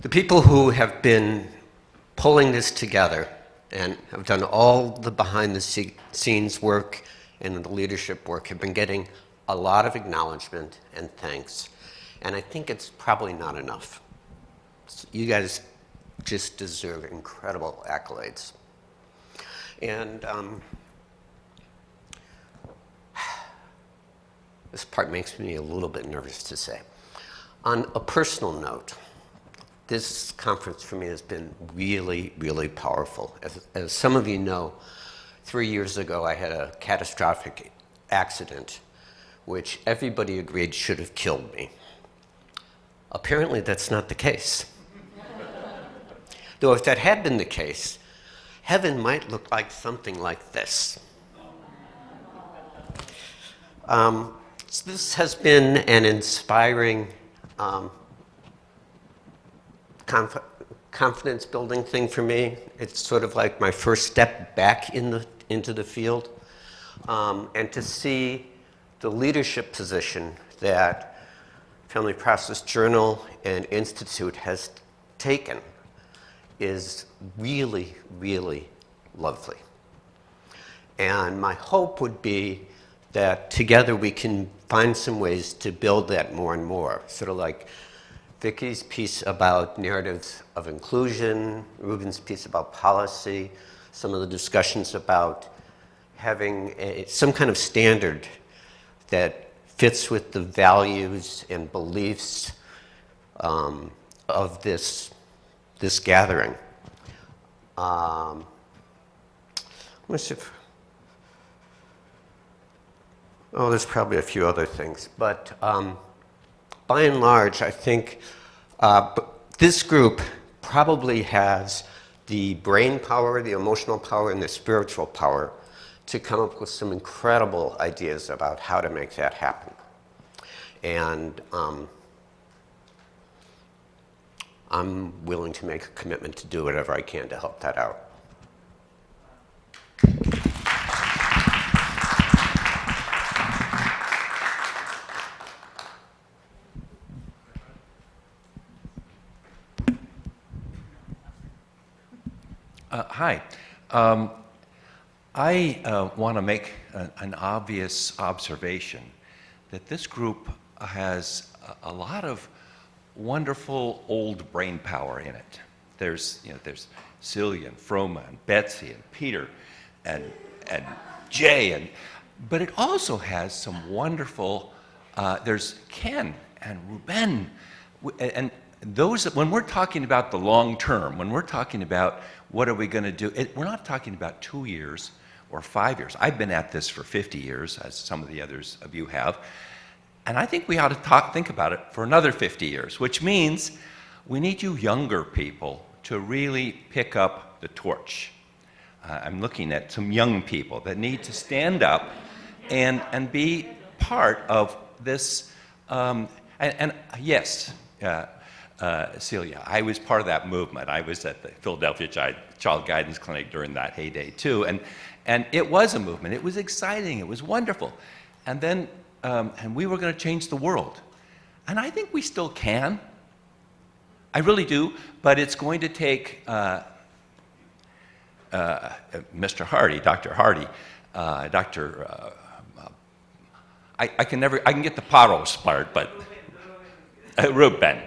The people who have been pulling this together and have done all the behind-the-scenes work and the leadership work have been getting a lot of acknowledgement and thanks, and I think it's probably not enough. You guys just deserve incredible accolades. And this part makes me a little bit nervous to say. On a personal note, this conference for me has been really, really powerful. As some of you know, 3 years ago I had a catastrophic accident which everybody agreed should have killed me. Apparently that's not the case. Though if that had been the case, heaven might look like something like this. So this has been an inspiring confidence-building thing for me. It's sort of like my first step back into the field. And to see the leadership position that Family Process Journal and Institute has taken is really, really lovely. And my hope would be that together we can find some ways to build that more and more. Sort of like Vicky's piece about narratives of inclusion, Ruben's piece about policy, some of the discussions about having some kind of standard that fits with the values and beliefs of this gathering. Let's see if, there's probably a few other things, but by and large, I think this group probably has the brain power, the emotional power, and the spiritual power to come up with some incredible ideas about how to make that happen. And I'm willing to make a commitment to do whatever I can to help that out. Hi. I want to make an obvious observation that this group has a lot of wonderful old brain power in it. There's Celia and Froma and Betsy and Peter and Jay, but it also has some wonderful, there's Ken and Ruben, and those, when we're talking about the long term, when we're talking about what are we going to do, we're not talking about 2 years or 5 years. I've been at this for 50 years, as some of the others of you have, and I think we ought to think about it for another 50 years, which means we need you younger people to really pick up the torch. I'm looking at some young people that need to stand up and be part of this. Yes, Celia, I was part of that movement. I was at the Philadelphia Child Guidance Clinic during that heyday too, and it was a movement. It was exciting. It was wonderful, and then and we were going to change the world, and I think we still can. I really do, but it's going to take Mr. Hardy, Dr. Hardy, I can get the Paros part, but Ruben.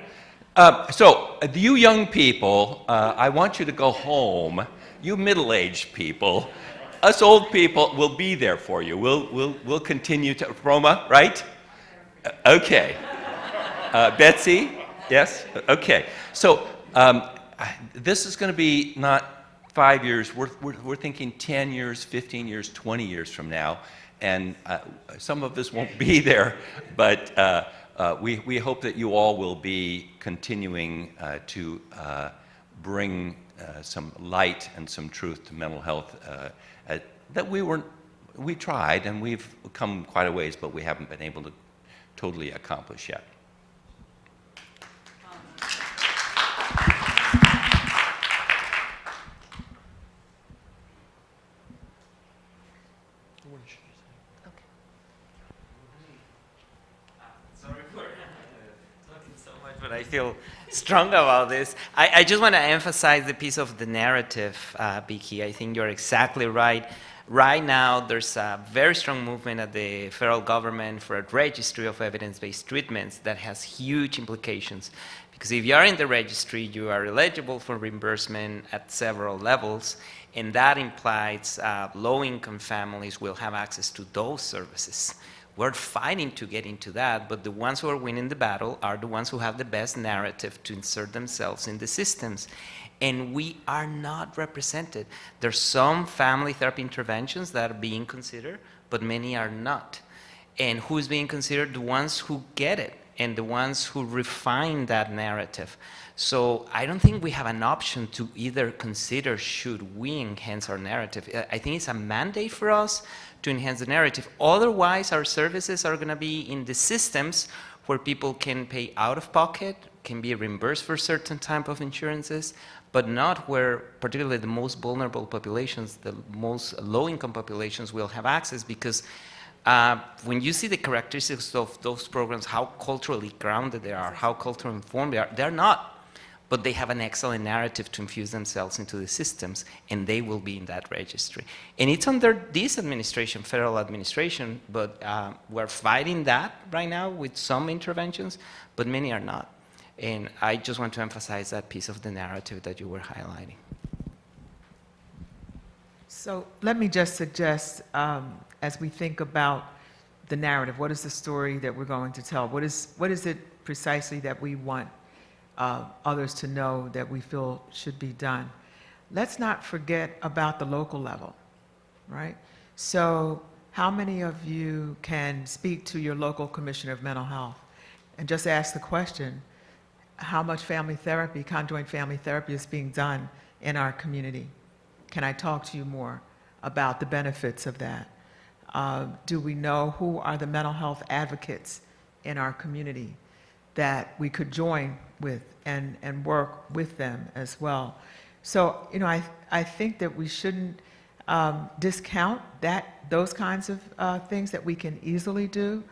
So you young people, I want you to go home. You middle-aged people, us old people will be there for you. We'll continue to Roma, right? Okay. Betsy, yes. Okay. So this is going to be not 5 years. We're thinking 10 years, 15 years, 20 years from now, and some of us won't be there, but. We hope that you all will be continuing to bring some light and some truth to mental health that we tried, and we've come quite a ways, but we haven't been able to totally accomplish yet. Sorry for talking so much, but I feel strong about this. I just want to emphasize the piece of the narrative, Vicky. I think you're exactly right. Right now, there's a very strong movement at the federal government for a registry of evidence-based treatments that has huge implications. Because if you are in the registry, you are eligible for reimbursement at several levels, and that implies low-income families will have access to those services. We're fighting to get into that, but the ones who are winning the battle are the ones who have the best narrative to insert themselves in the systems. And we are not represented. There's some family therapy interventions that are being considered, but many are not. And who's being considered? The ones who get it and the ones who refine that narrative. So I don't think we have an option to either consider should we enhance our narrative. I think it's a mandate for us to enhance the narrative. Otherwise, our services are going to be in the systems where people can pay out of pocket, can be reimbursed for certain type of insurances, but not where particularly the most vulnerable populations, the most low-income populations will have access, because when you see the characteristics of those programs, how culturally grounded they are, how culturally informed they are, they're not. But they have an excellent narrative to infuse themselves into the systems, and they will be in that registry. And it's under this administration, federal administration, but we're fighting that right now with some interventions, but many are not. And I just want to emphasize that piece of the narrative that you were highlighting. So let me just suggest, as we think about the narrative, what is the story that we're going to tell? What is it precisely that we want others to know that we feel should be done? Let's not forget about the local level, right? So how many of you can speak to your local commissioner of mental health and just ask the question, how much family therapy, conjoint family therapy is being done in our community? Can I talk to you more about the benefits of that? Do we know who are the mental health advocates in our community that we could join with and work with them as well? So, you know, I think that we shouldn't discount those kinds of things that we can easily do.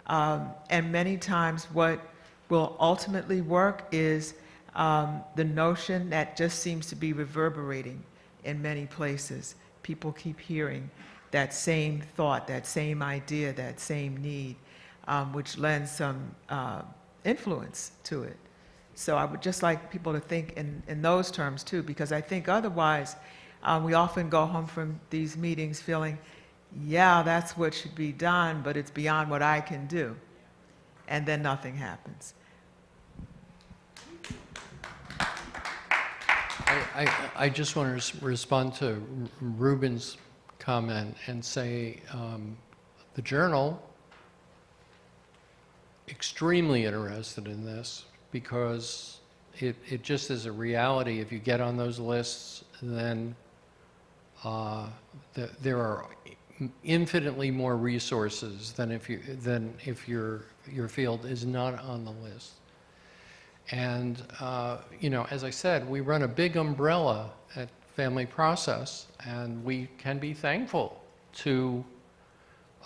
And many times what will ultimately work is the notion that just seems to be reverberating in many places. People keep hearing that same thought, that same idea, that same need, which lends some influence to it. So I would just like people to think in those terms too, because I think otherwise we often go home from these meetings feeling, yeah, that's what should be done, but it's beyond what I can do. And then nothing happens. I just want to respond to Ruben's comment and say the Journal extremely interested in this, because it just is a reality. If you get on those lists, then there are infinitely more resources than if your field is not on the list. And you know, as I said, we run a big umbrella at Family Process, and we can be thankful to,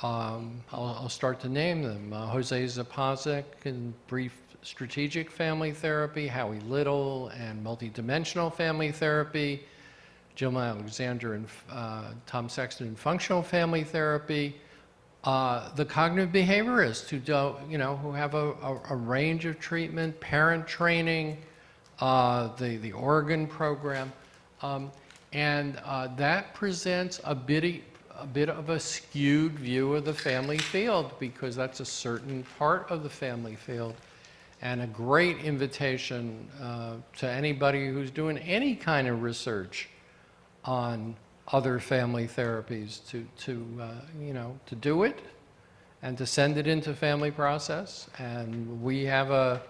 I'll start to name them, Jose Zapazik in brief strategic family therapy, Howie Little and multidimensional family therapy, Jill Alexander and Tom Sexton in functional family therapy, the cognitive behaviorists who have a range of treatment, parent training, the Oregon program, and that presents a bit of a skewed view of the family field, because that's a certain part of the family field, and a great invitation to anybody who's doing any kind of research on other family therapies to do it and to send it into Family Process. And we have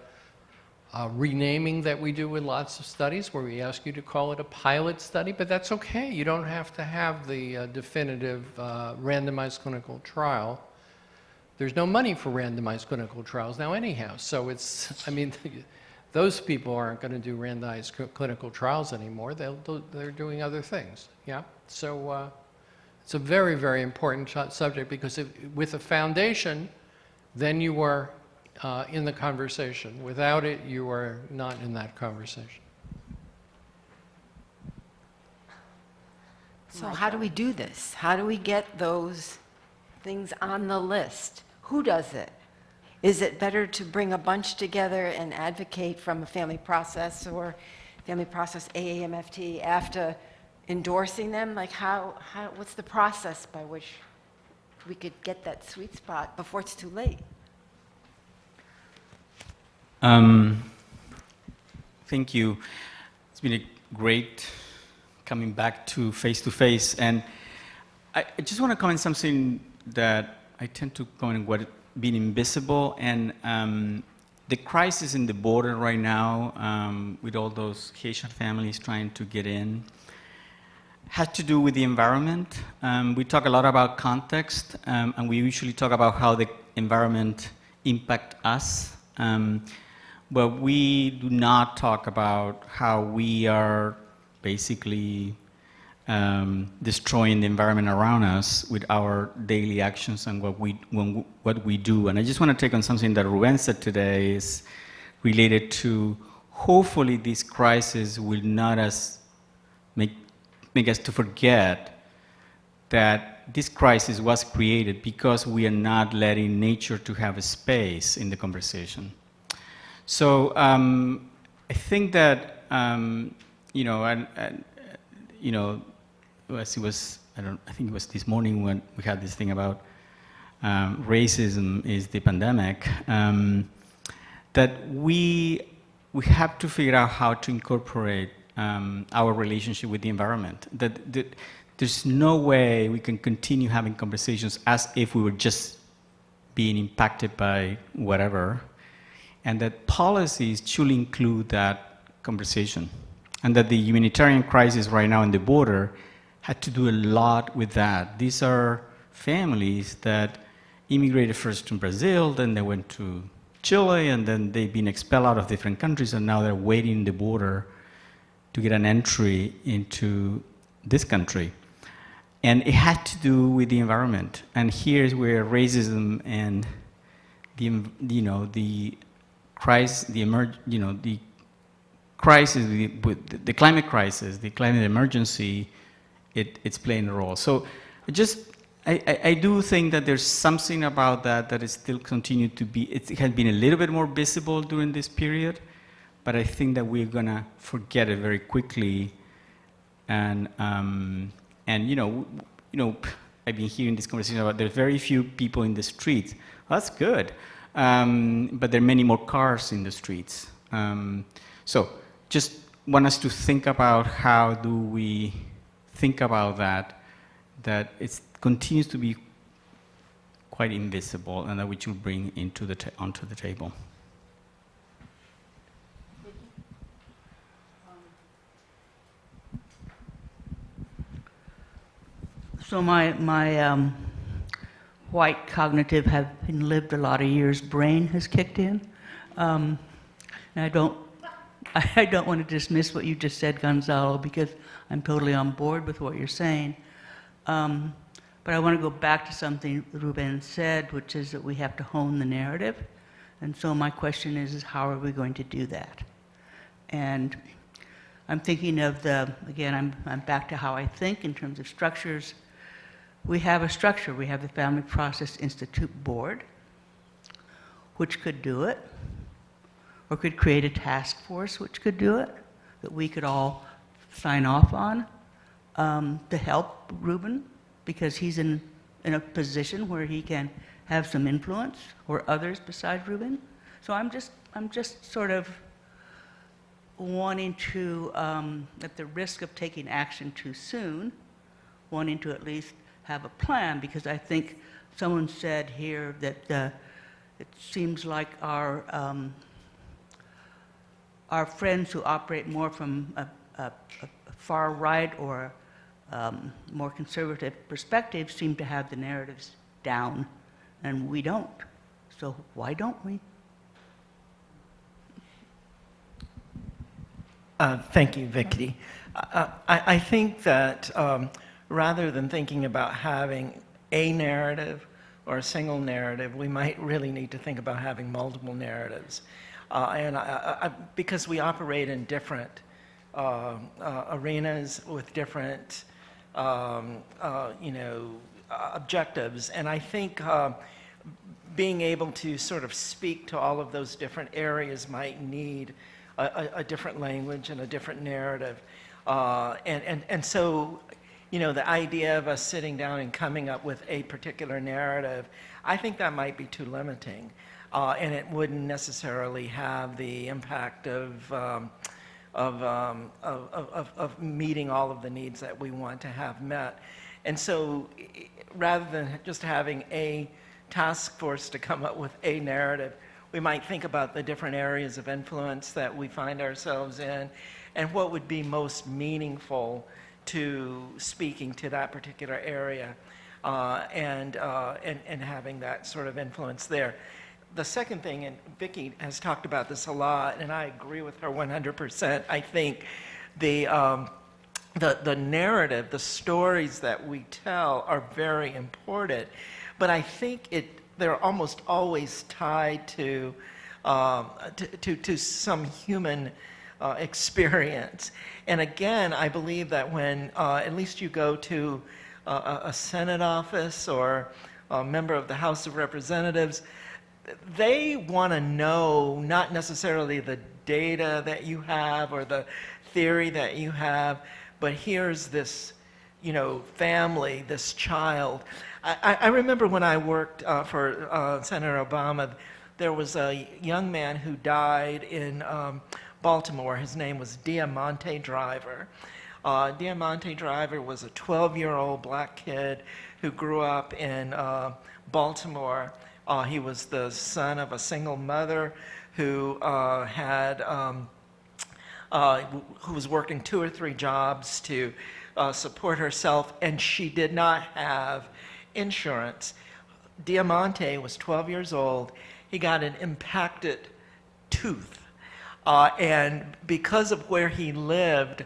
renaming that we do with lots of studies, where we ask you to call it a pilot study, but that's okay. You don't have to have the definitive randomized clinical trial. There's no money for randomized clinical trials now anyhow, so it's, I mean, those people aren't going to do randomized clinical trials anymore. They're doing other things, yeah? So it's a very, very important subject, because with a foundation, then you are in the conversation. Without it, you are not in that conversation. So how do we do this? How do we get those things on the list? Who does it? Is it better to bring a bunch together and advocate from a family process or family process AAMFT after endorsing them? Like what's the process by which we could get that sweet spot before it's too late? Thank you. It's been a great coming back to face, and I just want to comment something that I tend to comment what being invisible, and the crisis in the border right now with all those Haitian families trying to get in has to do with the environment. We talk a lot about context, and we usually talk about how the environment impact us. But we do not talk about how we are basically destroying the environment around us with our daily actions and what we do. And I just want to take on something that Ruben said today is related to, hopefully this crisis will not make us to forget that this crisis was created because we are not letting nature to have a space in the conversation. So I think that you know, as it was, I think it was this morning when we had this thing about racism is the pandemic, that we have to figure out how to incorporate our relationship with the environment. That there's no way we can continue having conversations as if we were just being impacted by whatever, and that policies should include that conversation. And that the humanitarian crisis right now in the border had to do a lot with that. These are families that immigrated first to Brazil, then they went to Chile, and then they've been expelled out of different countries, and now they're waiting the border to get an entry into this country. And it had to do with the environment. And here's where racism and the crisis, the climate crisis, the climate emergency, it's playing a role. So I do think that there's something about that is still continued to be, it has been a little bit more visible during this period, but I think that we're gonna forget it very quickly. And you know, I've been hearing this conversation about there's very few people in the streets. Well, that's good, but there are many more cars in the streets. So just want us to think about how do we think about that it continues to be quite invisible, and that we should bring onto the table. So my white cognitive, having lived a lot of years, brain has kicked in. And I don't want to dismiss what you just said, Gonzalo, because I'm totally on board with what you're saying. But I want to go back to something Ruben said, which is that we have to hone the narrative. And so my question is how are we going to do that? And I'm thinking of again, I'm back to how I think in terms of structures. We have a structure. We have the Family Process Institute Board, which could do it, or could create a task force which could do it, that we could all sign off on to help Ruben, because he's in a position where he can have some influence, or others besides Ruben. So I'm just sort of wanting to, at the risk of taking action too soon, wanting to at least have a plan, because I think someone said here that it seems like our our friends who operate more from a far right or more conservative perspective seem to have the narratives down, and we don't. So why don't we? Thank you, Vicky. I think that rather than thinking about having a narrative or a single narrative, we might really need to think about having multiple narratives. Because we operate in different arenas with different objectives. And I think being able to sort of speak to all of those different areas might need a different language and a different narrative. And so, the idea of us sitting down and coming up with a particular narrative, I think that might be too limiting. And it wouldn't necessarily have the impact of meeting all of the needs that we want to have met. And so rather than just having a task force to come up with a narrative, we might think about the different areas of influence that we find ourselves in and what would be most meaningful to speaking to that particular area and having that sort of influence there. The second thing, and Vicki has talked about this a lot, and I agree with her 100%, I think the narrative, the stories that we tell are very important, but I think they're almost always tied to some human experience. And again, I believe that when at least you go to a Senate office or a member of the House of Representatives, they want to know not necessarily the data that you have or the theory that you have, but here's this, family, this child. I remember when I worked for Senator Obama, there was a young man who died in Baltimore. His name was Diamante Driver. Diamante Driver was a 12-year-old black kid who grew up in Baltimore. He was the son of a single mother who who was working 2 or 3 jobs to support herself, and she did not have insurance. Diamante was 12 years old. He got an impacted tooth. And because of where he lived,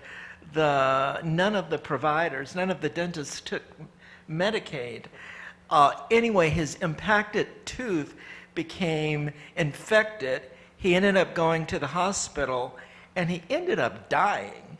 none of the providers, none of the dentists took Medicaid. Anyway, his impacted tooth became infected. He ended up going to the hospital, and he ended up dying,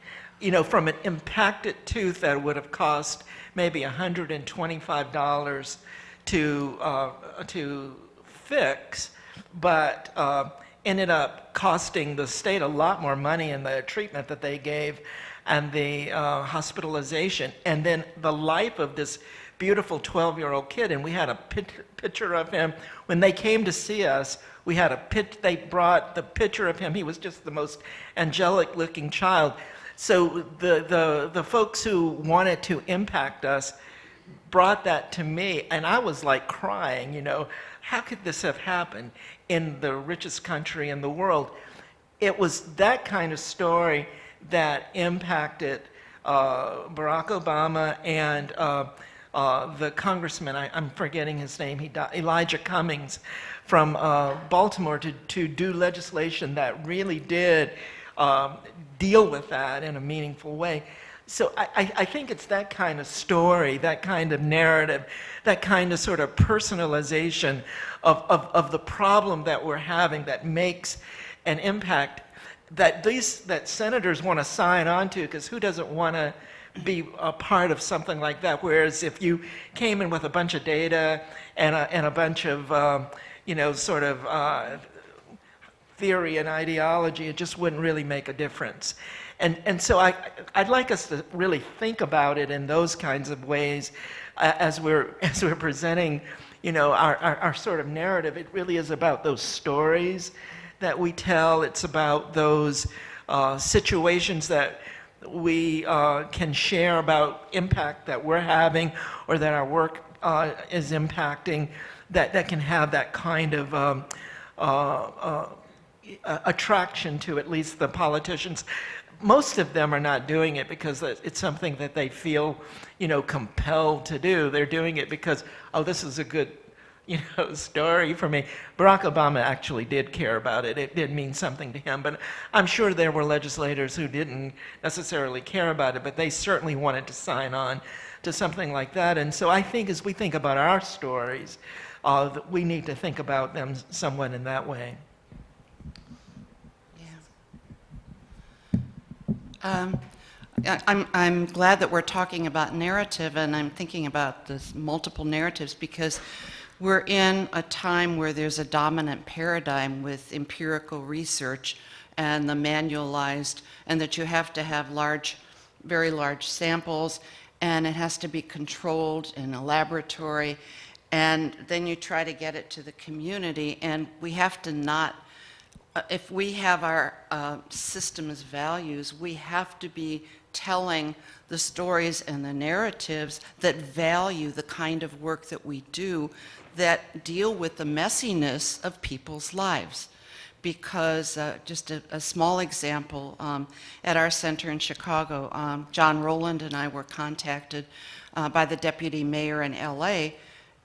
from an impacted tooth that would have cost maybe $125 to fix, but ended up costing the state a lot more money in the treatment that they gave and the hospitalization, and then the life of this beautiful 12-year-old kid. And we had a picture of him. When they came to see us, they brought the picture of him. He was just the most angelic-looking child. So the folks who wanted to impact us brought that to me, and I was like crying, how could this have happened in the richest country in the world? It was that kind of story that impacted Barack Obama and the congressman, I'm forgetting his name, he died, Elijah Cummings, from Baltimore to do legislation that really did deal with that in a meaningful way. So I think it's that kind of story, that kind of narrative, that kind of sort of personalization of the problem that we're having that makes an impact that senators want to sign on to, because who doesn't want to be a part of something like that? Whereas if you came in with a bunch of data and a bunch of, sort of theory and ideology, it just wouldn't really make a difference. And so I'd like us to really think about it in those kinds of ways as we're presenting, our sort of narrative. It really is about those stories that we tell. It's about those situations that we can share about impact that we're having or that our work is impacting, that can have that kind of attraction to at least the politicians. Most of them are not doing it because it's something that they feel, compelled to do. They're doing it because, oh, this is a good, story for me. Barack Obama actually did care about it. It did mean something to him, but I'm sure there were legislators who didn't necessarily care about it, but they certainly wanted to sign on to something like that. And so I think as we think about our stories, we need to think about them somewhat in that way. I'm glad that we're talking about narrative, and I'm thinking about this multiple narratives because we're in a time where there's a dominant paradigm with empirical research and the manualized, and that you have to have very large samples, and it has to be controlled in a laboratory, and then you try to get it to the community, and we have to not, if we have our system as values, we have to be telling the stories and the narratives that value the kind of work that we do, that deal with the messiness of people's lives. Because just a small example, at our center in Chicago, John Rowland and I were contacted by the deputy mayor in LA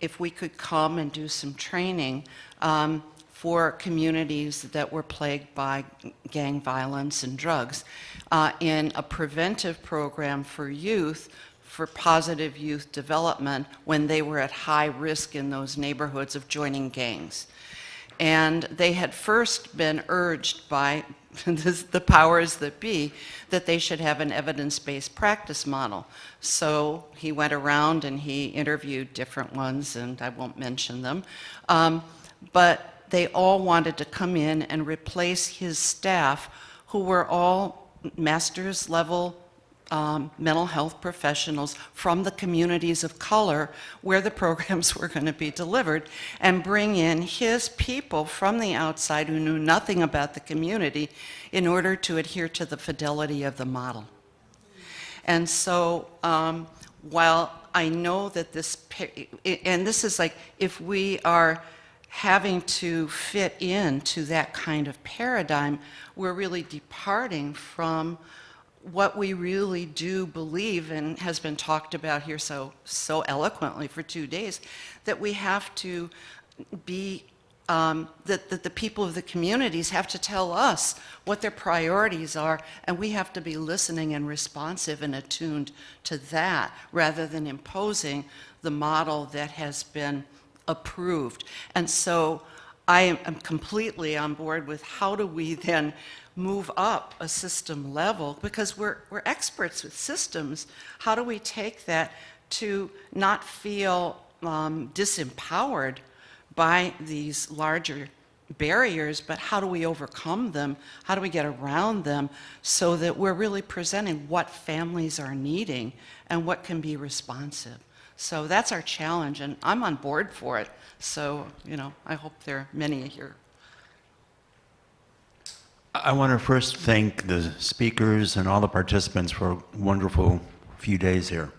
if we could come and do some training for communities that were plagued by gang violence and drugs in a preventive program for youth, for positive youth development when they were at high risk in those neighborhoods of joining gangs. And they had first been urged by the powers that be that they should have an evidence-based practice model. So he went around and he interviewed different ones, and I won't mention them. But they all wanted to come in and replace his staff, who were all master's level mental health professionals from the communities of color where the programs were going to be delivered, and bring in his people from the outside who knew nothing about the community in order to adhere to the fidelity of the model. And so while I know that and this is like, if we are having to fit into that kind of paradigm, we're really departing from what we really do believe, and has been talked about here so eloquently for 2 days, that we have to be, that the people of the communities have to tell us what their priorities are, and we have to be listening and responsive and attuned to that, rather than imposing the model that has been approved. And so I am completely on board with how do we then move up a system level, because we're experts with systems. How do we take that to not feel disempowered by these larger barriers, but how do we overcome them? How do we get around them so that we're really presenting what families are needing and what can be responsive? So that's our challenge, and I'm on board for it. So, I hope there are many here. I want to first thank the speakers and all the participants for a wonderful few days here.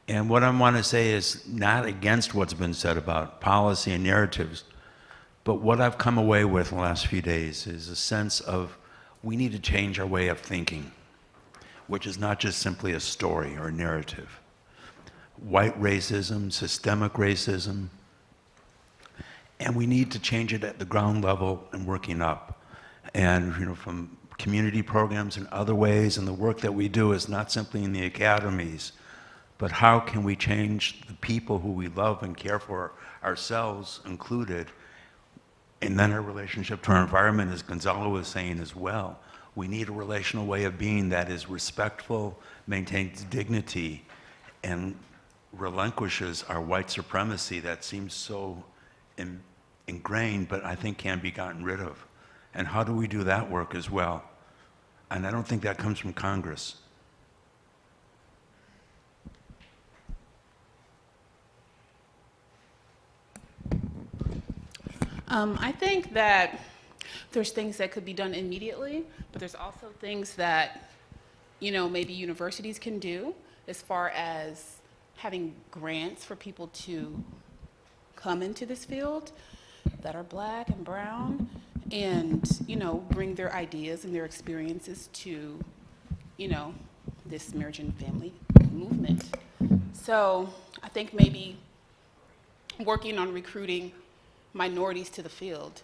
And what I want to say is not against what's been said about policy and narratives, but what I've come away with in the last few days is a sense of we need to change our way of thinking, which is not just simply a story or a narrative. White racism, systemic racism, and we need to change it at the ground level and working up. And from community programs and other ways, and the work that we do is not simply in the academies, but how can we change the people who we love and care for, ourselves included, and then our relationship to our environment, as Gonzalo was saying as well. We need a relational way of being that is respectful, maintains dignity, and relinquishes our white supremacy that seems so ingrained, but I think can be gotten rid of. And how do we do that work as well? And I don't think that comes from Congress. I think that there's things that could be done immediately, but there's also things that, maybe universities can do as far as having grants for people to come into this field that are Black and brown and, bring their ideas and their experiences to, this marriage and family movement. So I think maybe working on recruiting minorities to the field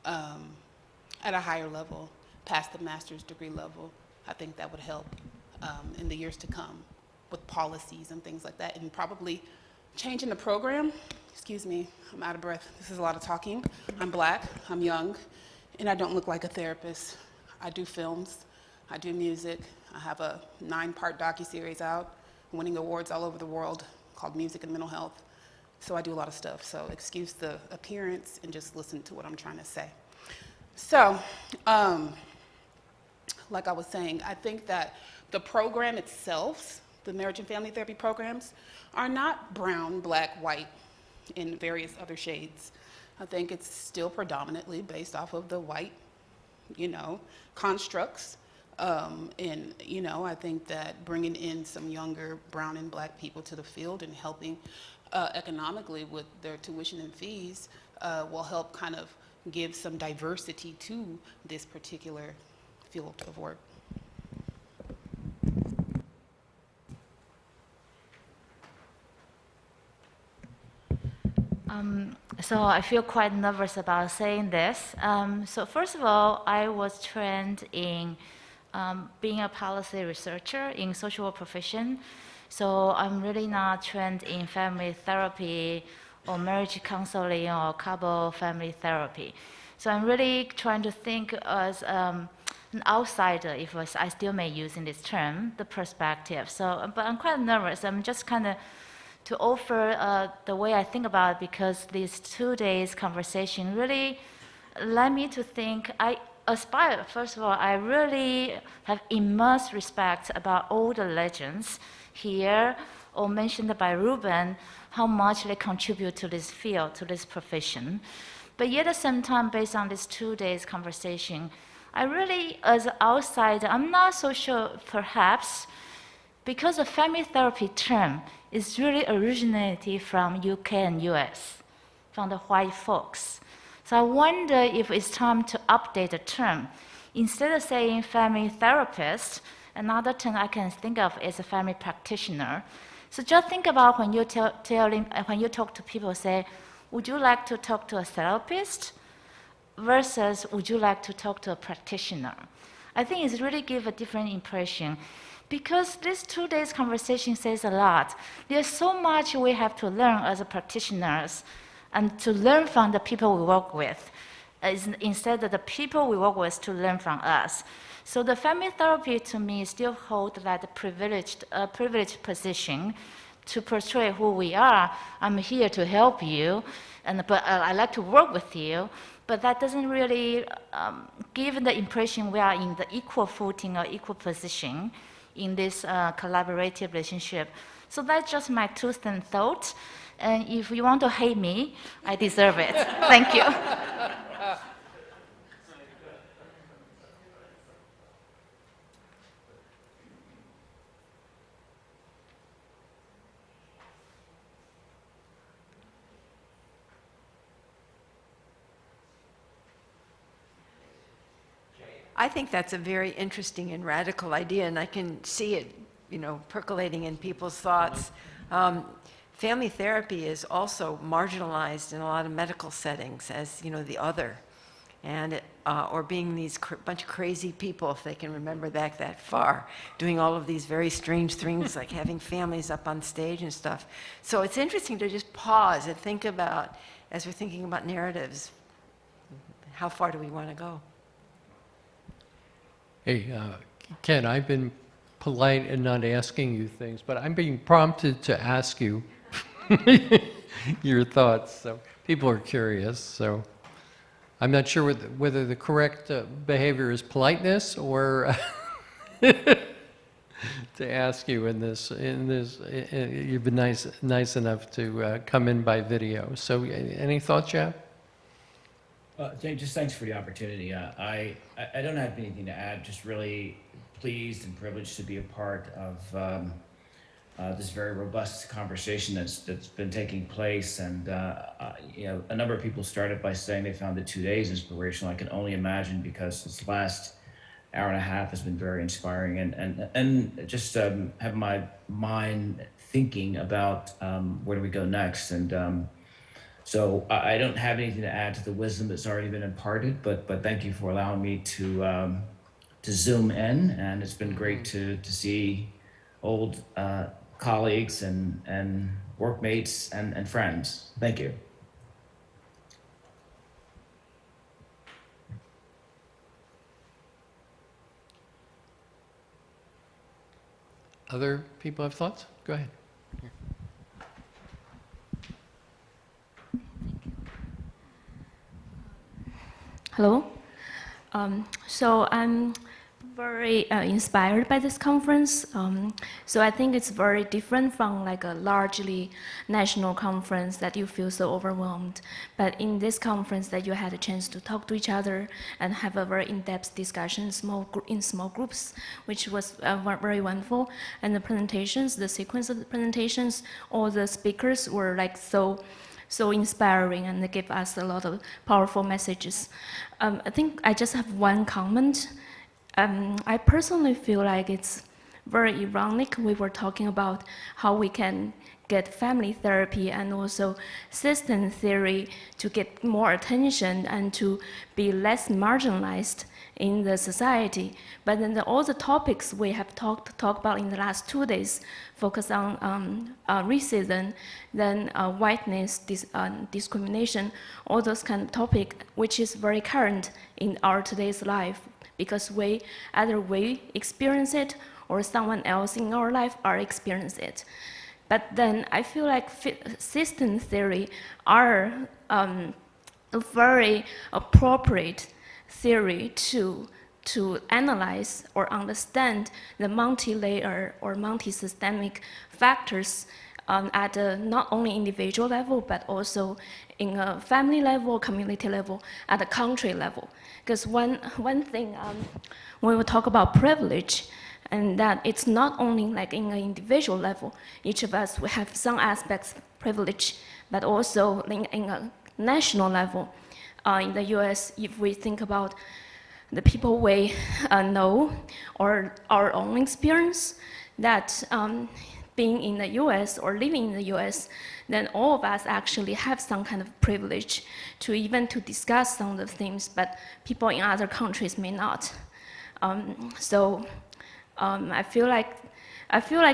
at a higher level, past the master's degree level, I think that would help in the years to come with policies and things like that, and probably changing the program. Excuse me, I'm out of breath. This is a lot of talking. I'm Black, I'm young, and I don't look like a therapist. I do films, I do music. I have a 9-part docuseries out, winning awards all over the world called Music and Mental Health. So I do a lot of stuff. So excuse the appearance and just listen to what I'm trying to say. So, like I was saying, I think that the program itself, the marriage and family therapy programs, are not brown, Black, white, and various other shades. I think it's still predominantly based off of the white, constructs. And, I think that bringing in some younger brown and Black people to the field and helping economically with their tuition and fees will help kind of give some diversity to this particular field of work. So I feel quite nervous about saying this. So first of all, I was trained in being a policy researcher in social work profession. So I'm really not trained in family therapy or marriage counseling or couple family therapy. So I'm really trying to think as an outsider, if I still may use in this term, the perspective. So, but I'm quite nervous. I'm just kind of to offer the way I think about it, because these 2 days conversation really led me to think. I aspire, first of all, I really have immense respect about all the legends here or mentioned by Ruben, how much they contribute to this field, to this profession. But yet at the same time, based on this 2 days conversation, I really, as an outsider, I'm not so sure, perhaps, because the family therapy term is really originated from UK and US, from the white folks. So I wonder if it's time to update the term. Instead of saying family therapist, another term I can think of is a family practitioner. So just think about when you when you talk to people, say, would you like to talk to a therapist versus would you like to talk to a practitioner? I think it's really give a different impression, because this 2 days conversation says a lot. There's so much we have to learn as a practitioners and to learn from the people we work with, instead of the people we work with to learn from us. So the family therapy to me still hold that privileged position to portray who we are. I'm here to help you, but I like to work with you. But that doesn't really give the impression we are in the equal footing or equal position in this collaborative relationship. So that's just my 2 cent thought. And if you want to hate me, I deserve it. Thank you. I think that's a very interesting and radical idea, and I can see it, percolating in people's thoughts. Family therapy is also marginalized in a lot of medical settings as, the other, and or being these bunch of crazy people, if they can remember back that far, doing all of these very strange things like having families up on stage and stuff. So it's interesting to just pause and think about, as we're thinking about narratives, how far do we want to go? Hey, Ken, I've been polite and not asking you things, but I'm being prompted to ask you your thoughts. So people are curious. So I'm not sure whether the correct behavior is politeness or to ask you in this. You've been nice enough to come in by video. So any thoughts, Jeff? Just thanks for the opportunity. I don't have anything to add, just really pleased and privileged to be a part of this very robust conversation that's been taking place. And you know, a number of people started by saying they found the 2 days inspirational. I can only imagine, because this last hour and a half has been very inspiring, and just have my mind thinking about where do we go next. And so I don't have anything to add to the wisdom that's already been imparted, but thank you for allowing me to zoom in, and it's been great to see old colleagues and workmates and friends. Thank you. Other people have thoughts? Go ahead. Hello. So I'm very inspired by this conference. So I think it's very different from like a largely national conference that you feel so overwhelmed. But in this conference that you had a chance to talk to each other and have a very in-depth discussion in small groups, which was very wonderful. And the presentations, the sequence of the presentations, all the speakers were like so inspiring, and they gave us a lot of powerful messages. I think I just have one comment. I personally feel like it's very ironic. We were talking about how we can get family therapy and also system theory to get more attention and to be less marginalized in the society. But then all the topics we have talked about in the last 2 days focus on racism, then whiteness, discrimination, all those kind of topics, which is very current in our today's life, because either we experience it or someone else in our life are experiencing it. But then I feel like system theory are a very appropriate theory to analyze or understand the multi-layer or multi-systemic factors at a not only individual level, but also in a family level, community level, at a country level. Because one thing, when we talk about privilege, and that it's not only like in an individual level, each of us, we have some aspects of privilege, but also in a national level. In the US, if we think about the people we know or our own experience, that being in the US or living in the US, then all of us actually have some kind of privilege to even to discuss some of the things, but people in other countries may not. I feel like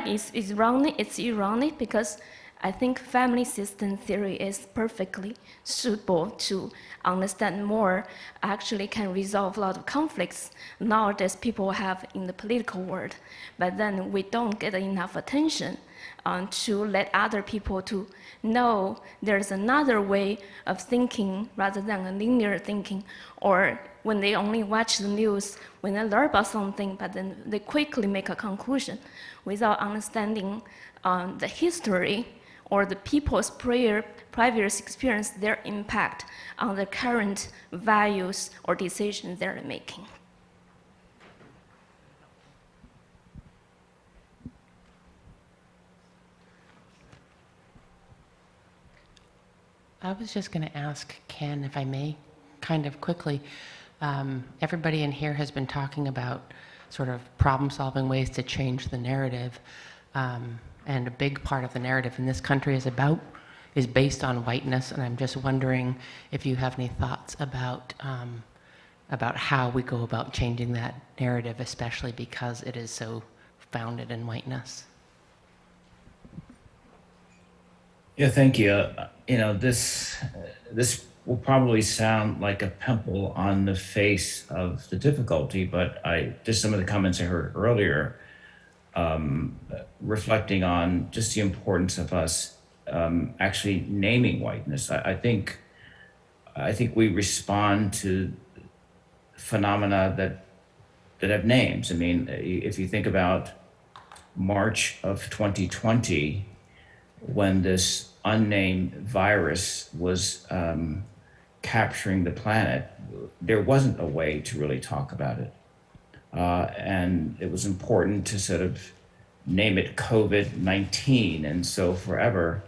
it's ironic because I think family system theory is perfectly suitable to understand more, actually can resolve a lot of conflicts nowadays people have in the political world. But then we don't get enough attention to let other people to know there's another way of thinking rather than a linear thinking, or when they only watch the news, when they learn about something, but then they quickly make a conclusion without understanding the history or the people's previous experience, their impact on the current values or decisions they're making. I was just going to ask Ken, if I may, kind of quickly. Everybody in here has been talking about sort of problem-solving ways to change the narrative. And a big part of the narrative in this country is based on whiteness, and I'm just wondering if you have any thoughts about how we go about changing that narrative, especially because it is so founded in whiteness. Yeah, thank you. You know, this will probably sound like a pimple on the face of the difficulty, but just some of the comments I heard earlier, reflecting on just the importance of us actually naming whiteness. I think we respond to phenomena that have names. I mean, if you think about March of 2020, when this unnamed virus was capturing the planet, there wasn't a way to really talk about it. And it was important to sort of name it COVID-19. And so forever,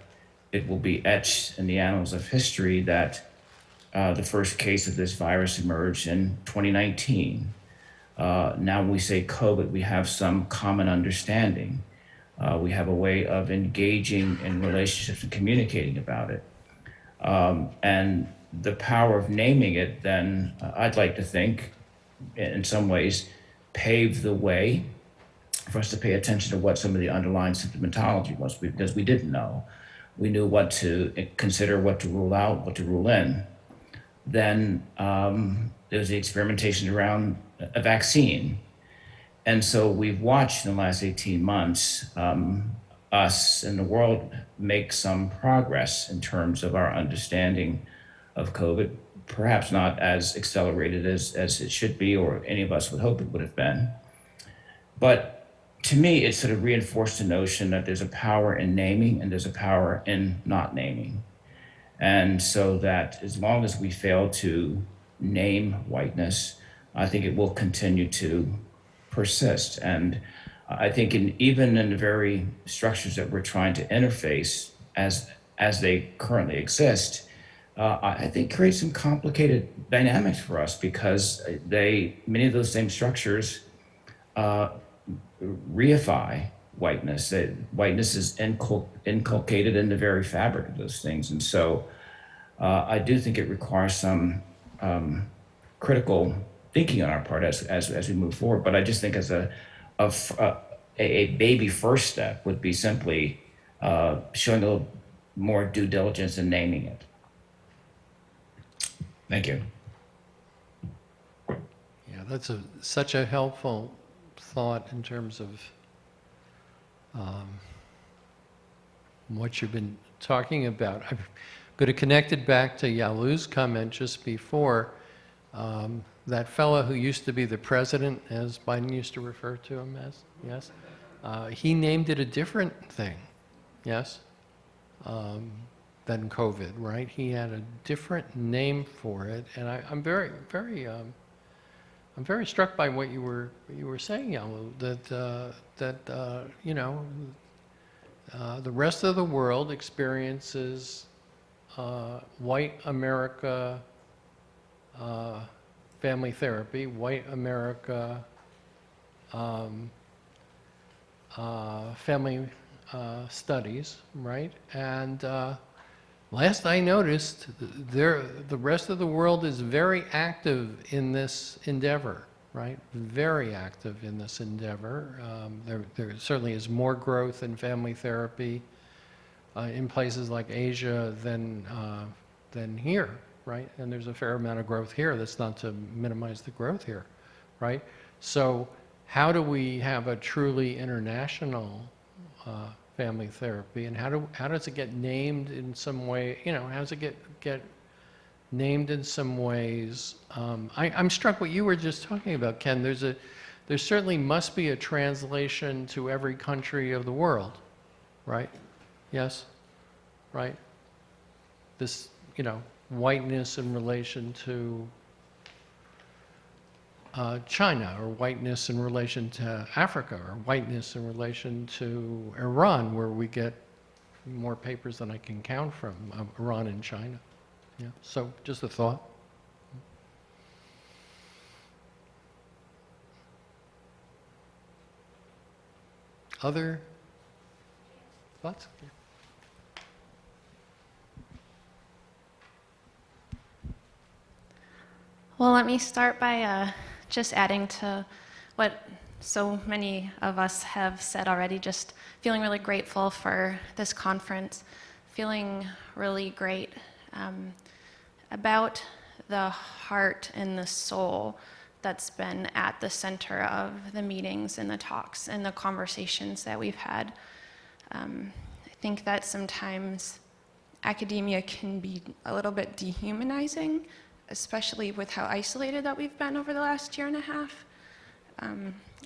it will be etched in the annals of history that the first case of this virus emerged in 2019. Now when we say COVID, we have some common understanding. We have a way of engaging in relationships and communicating about it. And the power of naming it then, I'd like to think, in some ways, paved the way for us to pay attention to what some of the underlying symptomatology was, because we didn't know. We knew what to consider, what to rule out, what to rule in. Then there was the experimentation around a vaccine. And so we've watched in the last 18 months us and the world make some progress in terms of our understanding of COVID, perhaps not as accelerated as it should be or any of us would hope it would have been. But to me, it sort of reinforced the notion that there's a power in naming and there's a power in not naming. And so that as long as we fail to name whiteness, I think it will continue to persist. And I think even in the very structures that we're trying to interface as they currently exist, I think create some complicated dynamics for us, because many of those same structures reify whiteness. Whiteness is inculcated in the very fabric of those things. And so I do think it requires some critical thinking on our part as we move forward. But I just think as a baby first step would be simply showing a little more due diligence in naming it. Thank you. Yeah, that's such a helpful thought in terms of what you've been talking about. I'm going to connect it back to Yalu's comment just before. That fellow who used to be the president, as Biden used to refer to him as, yes, he named it a different thing, yes, than COVID, right? He had a different name for it, and I'm very struck by what you were saying, Yalu, that you know, the rest of the world experiences white America family therapy, white America family studies, right? And last I noticed, the rest of the world is very active in this endeavor, right? Very active in this endeavor. There certainly is more growth in family therapy in places like Asia than here, right? And there's a fair amount of growth here. That's not to minimize the growth here, right? So how do we have a truly international family therapy, and how does it get named in some way? You know, how does it get named in some ways? I'm struck what you were just talking about, Ken. There certainly must be a translation to every country of the world, right? Yes, right. This, you know, whiteness in relation to China, or whiteness in relation to Africa, or whiteness in relation to Iran, where we get more papers than I can count from Iran and China. Yeah. So just a thought. Other thoughts? Yeah. Well, let me start by just adding to what so many of us have said already, just feeling really grateful for this conference, feeling really great about the heart and the soul that's been at the center of the meetings and the talks and the conversations that we've had. I think that sometimes academia can be a little bit dehumanizing, especially with how isolated that we've been over the last year and a half.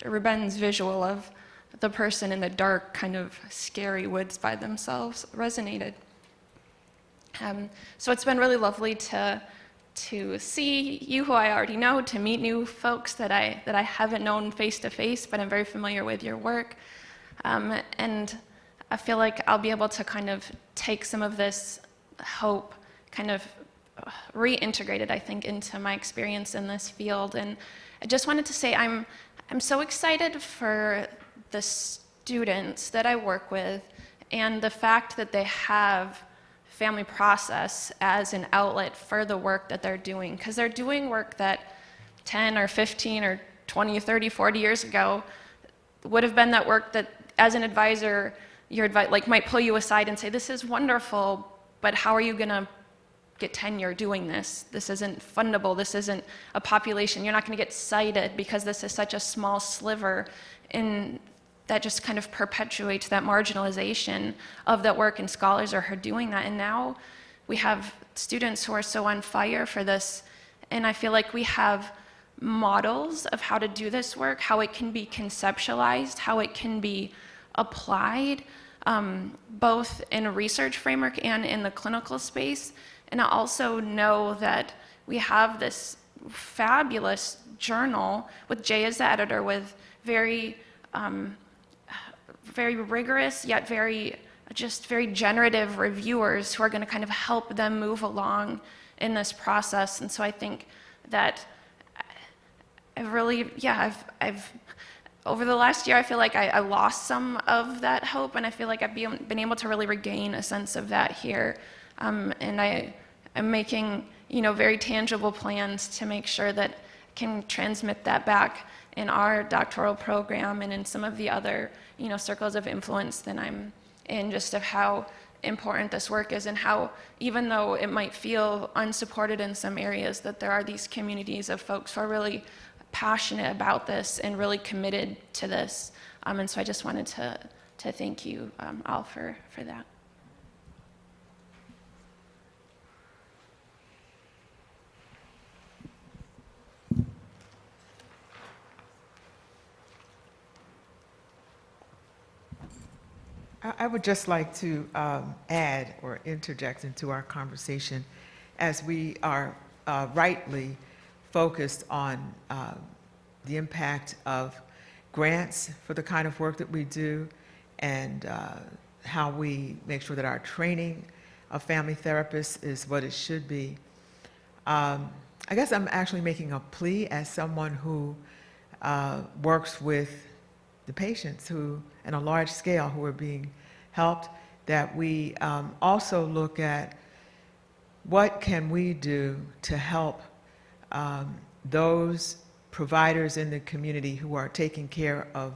Ruben's visual of the person in the dark, kind of scary woods by themselves resonated. So it's been really lovely to see you who I already know, to meet new folks that I haven't known face to face, but I'm very familiar with your work. And I feel like I'll be able to kind of take some of this hope, kind of reintegrate it, I think, into my experience in this field. And I just wanted to say I'm so excited for the students that I work with and the fact that they have family process as an outlet for the work that they're doing, because they're doing work that 10 or 15 or 20, 30, 40 years ago would have been that work that as an advisor, your like might pull you aside and say, this is wonderful, but how are you gonna get tenure doing this? This isn't fundable, this isn't a population, you're not gonna get cited because this is such a small sliver in that just kind of perpetuates that marginalization of that work, and scholars are doing that. And now we have students who are so on fire for this, and I feel like we have models of how to do this work, how it can be conceptualized, how it can be applied, both in a research framework and in the clinical space. And I also know that we have this fabulous journal with Jay as the editor, with very rigorous yet very generative reviewers who are going to kind of help them move along in this process. And so I think that I've over the last year, I feel like I lost some of that hope, and I feel like I've been able to really regain a sense of that here. And I'm making, very tangible plans to make sure that I can transmit that back in our doctoral program and in some of the other, circles of influence that I'm in, just of how important this work is, and how, even though it might feel unsupported in some areas, that there are these communities of folks who are really passionate about this and really committed to this. And so I just wanted to thank you all for that. I would just like to add or interject into our conversation, as we are rightly focused on the impact of grants for the kind of work that we do, and how we make sure that our training of family therapists is what it should be. I guess I'm actually making a plea as someone who works with the patients who, on a large scale, who are being helped, that we also look at what can we do to help those providers in the community who are taking care of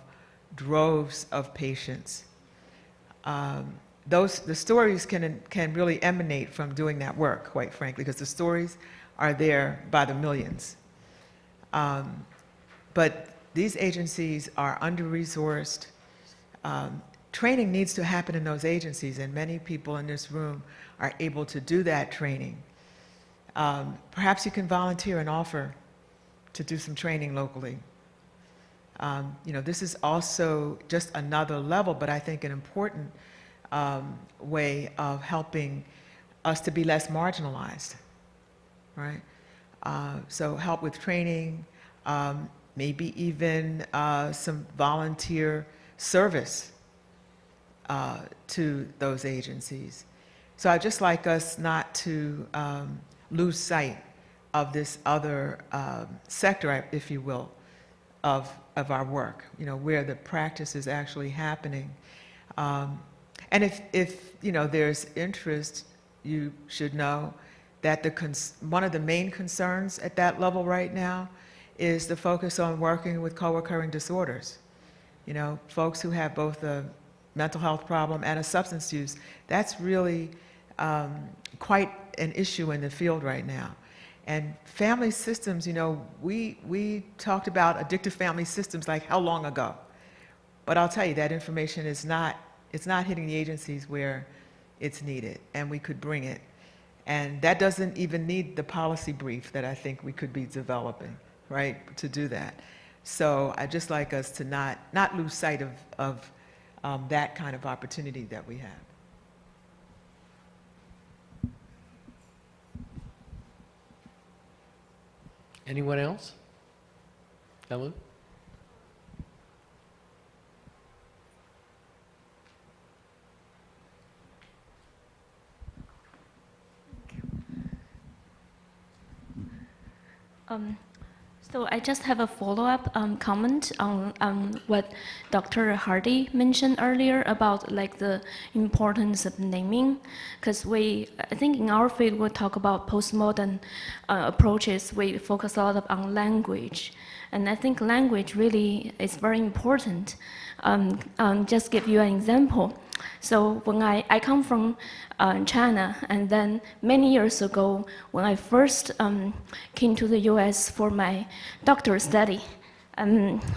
droves of patients. The stories can really emanate from doing that work, quite frankly, because the stories are there by the millions. But these agencies are under-resourced. Training needs to happen in those agencies, and many people in this room are able to do that training. Perhaps you can volunteer and offer to do some training locally. This is also just another level, but I think an important way of helping us to be less marginalized, right? So help with training, maybe even some volunteer service to those agencies. So I'd just like us not to lose sight of this other sector, if you will, of our work, where the practice is actually happening. And if there's interest, you should know that one of the main concerns at that level right now is the focus on working with co-occurring disorders. Folks who have both a mental health problem and a substance use, that's really quite an issue in the field right now. And family systems, we talked about addictive family systems like how long ago? But I'll tell you, that information is not hitting the agencies where it's needed, and we could bring it. And that doesn't even need the policy brief that I think we could be developing, right, to do that. So I'd just like us to not lose sight of that kind of opportunity that we have. Anyone else? Ellen? So I just have a follow-up comment on what Dr. Hardy mentioned earlier about like the importance of naming, because I think in our field we talk about postmodern approaches. We focus a lot on language, and I think language really is very important. Just give you an example. So when I come from China, and then many years ago, when I first came to the US for my doctoral study,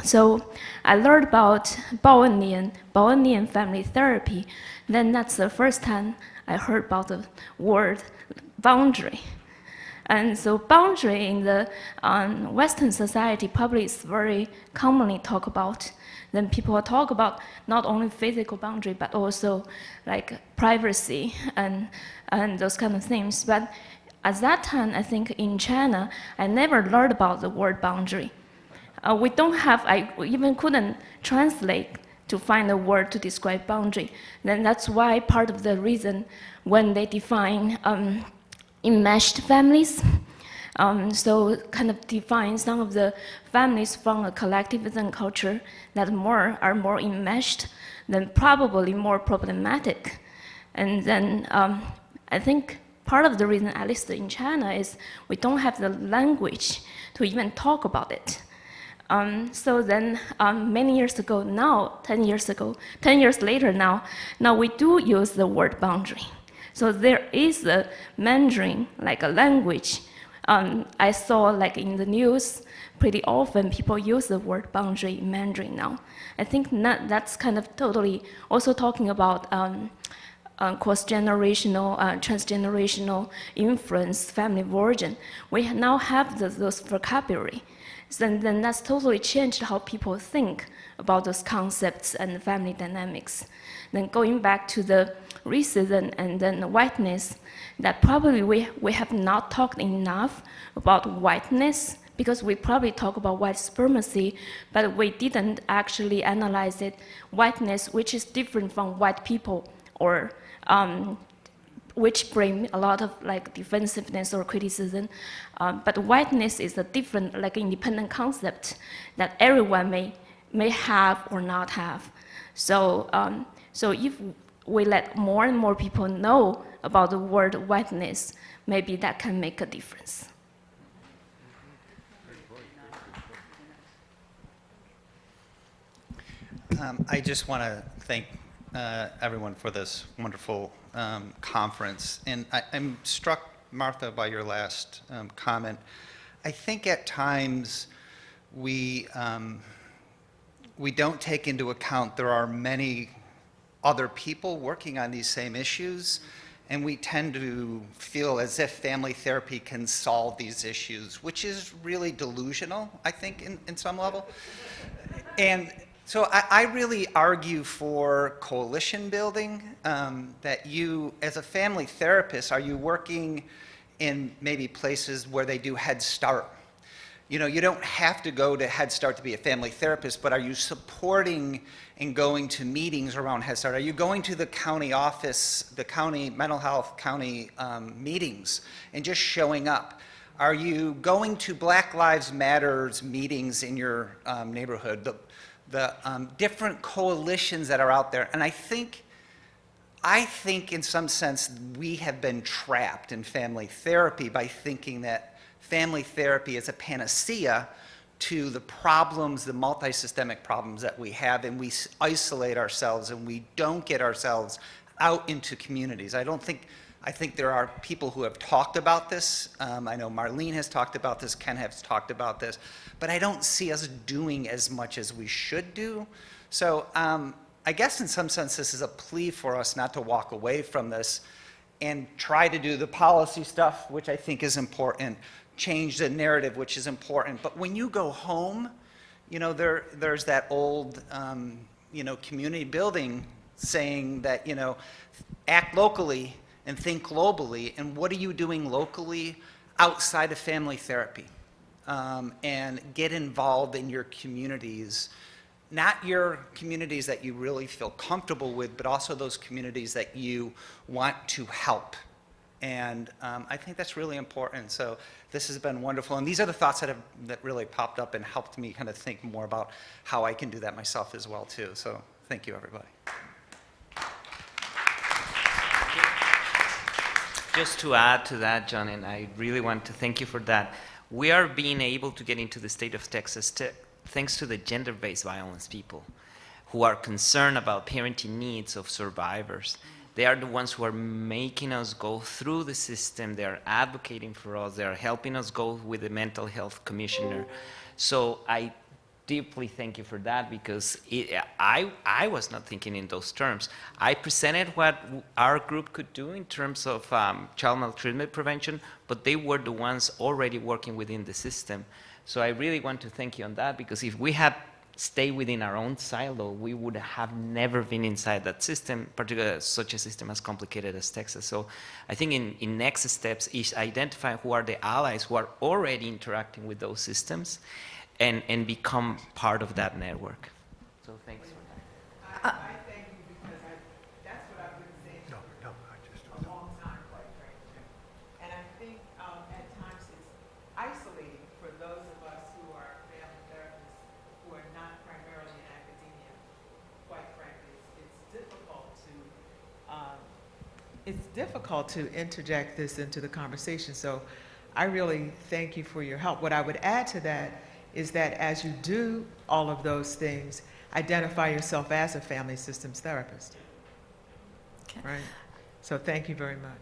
so I learned about Bowennian family therapy. Then that's the first time I heard about the word boundary. And so boundary in the Western society probably is very commonly talked about. Then people talk about not only physical boundary, but also like privacy and those kind of things. But at that time, I think in China, I never learned about the word boundary. We don't have, I even couldn't translate to find a word to describe boundary. Then that's why part of the reason when they define enmeshed families, so kind of define some of the families from a collectivism culture that are more enmeshed, then probably more problematic. And then I think part of the reason, at least in China, is we don't have the language to even talk about it. So then many years ago now, 10 years later now we do use the word boundary. So there is a Mandarin, like a language. I saw like in the news, pretty often people use the word boundary in Mandarin now. I think that's kind of totally also talking about cross-generational, transgenerational influence, family of origin. We now have those vocabulary. So then that's totally changed how people think about those concepts and family dynamics. Then going back to the racism and then the whiteness, that probably we have not talked enough about whiteness, because we probably talk about white supremacy, but we didn't actually analyze it. Whiteness, which is different from white people, or which bring a lot of like defensiveness or criticism. But whiteness is a different, like independent concept that everyone may have or not have. So, so if we let more and more people know about the word whiteness, maybe that can make a difference. I just want to thank everyone for this wonderful conference. And I'm struck, Martha, by your last comment. I think at times we don't take into account there are many other people working on these same issues, and we tend to feel as if family therapy can solve these issues, which is really delusional, I think, in some level. And so I really argue for coalition building, that you, as a family therapist, are you working in maybe places where they do Head Start? You know, you don't have to go to Head Start to be a family therapist, but are you supporting and going to meetings around Head Start? Are you going to the county office, the county mental health county meetings and just showing up? Are you going to Black Lives Matters meetings in your neighborhood? The different coalitions that are out there. And I think in some sense we have been trapped in family therapy by thinking that family therapy is a panacea to the problems, the multi-systemic problems that we have, and we isolate ourselves and we don't get ourselves out into communities. I think there are people who have talked about this. I know Marlene has talked about this, Ken has talked about this, but I don't see us doing as much as we should do. So I guess in some sense this is a plea for us not to walk away from this and try to do the policy stuff, which I think is important, change the narrative, which is important. But when you go home, you know, there's that old, you know, community building saying that, you know, act locally and think globally. And what are you doing locally outside of family therapy? And get involved in your communities, not your communities that you really feel comfortable with, but also those communities that you want to help. And I think that's really important. So this has been wonderful. And these are the thoughts that really popped up and helped me kind of think more about how I can do that myself as well, too. So thank you, everybody. Just to add to that, John, and I really want to thank you for that, we are being able to get into the state of Texas thanks to the gender-based violence people who are concerned about parenting needs of survivors. They are the ones who are making us go through the system. They are advocating for us. They are helping us go with the mental health commissioner. So I deeply thank you for that, because I was not thinking in those terms. I presented what our group could do in terms of child maltreatment prevention, but they were the ones already working within the system. So I really want to thank you on that, because if we had stayed within our own silo, we would have never been inside that system, particularly such a system as complicated as Texas. So I think in next steps is identify who are the allies who are already interacting with those systems, and become part of that network. So thanks for that. I thank you, because that's what I've been saying for a long time, quite frankly. And I think at times it's isolating for those of us who are family therapists who are not primarily in academia. Quite frankly, it's difficult to interject this into the conversation. So I really thank you for your help. What I would add to that is that as you do all of those things, identify yourself as a family systems therapist. Okay. Right? So thank you very much.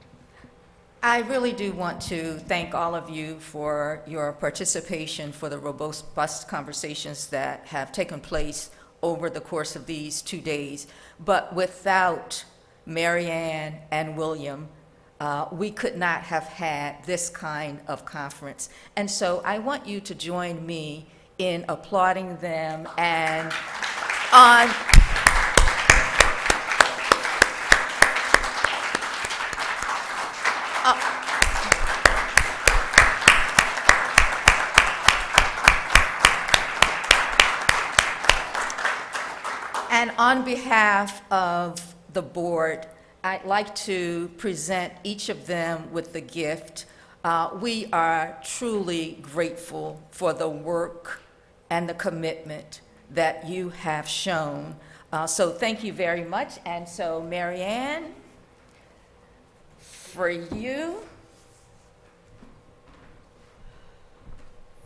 I really do want to thank all of you for your participation, for the robust conversations that have taken place over the course of these 2 days. But without Marianne and William, we could not have had this kind of conference. And so I want you to join me in applauding them and on and on behalf of the board, I'd like to present each of them with the gift. We are truly grateful for the work and the commitment that you have shown. So thank you very much. And so Marianne, for you.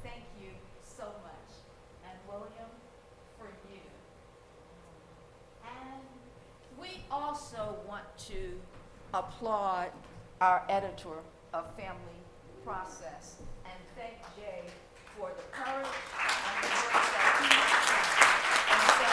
Thank you so much. And William, for you. And we also want to applaud our editor of Family Process and thank Jay for the courage and the work that he has done.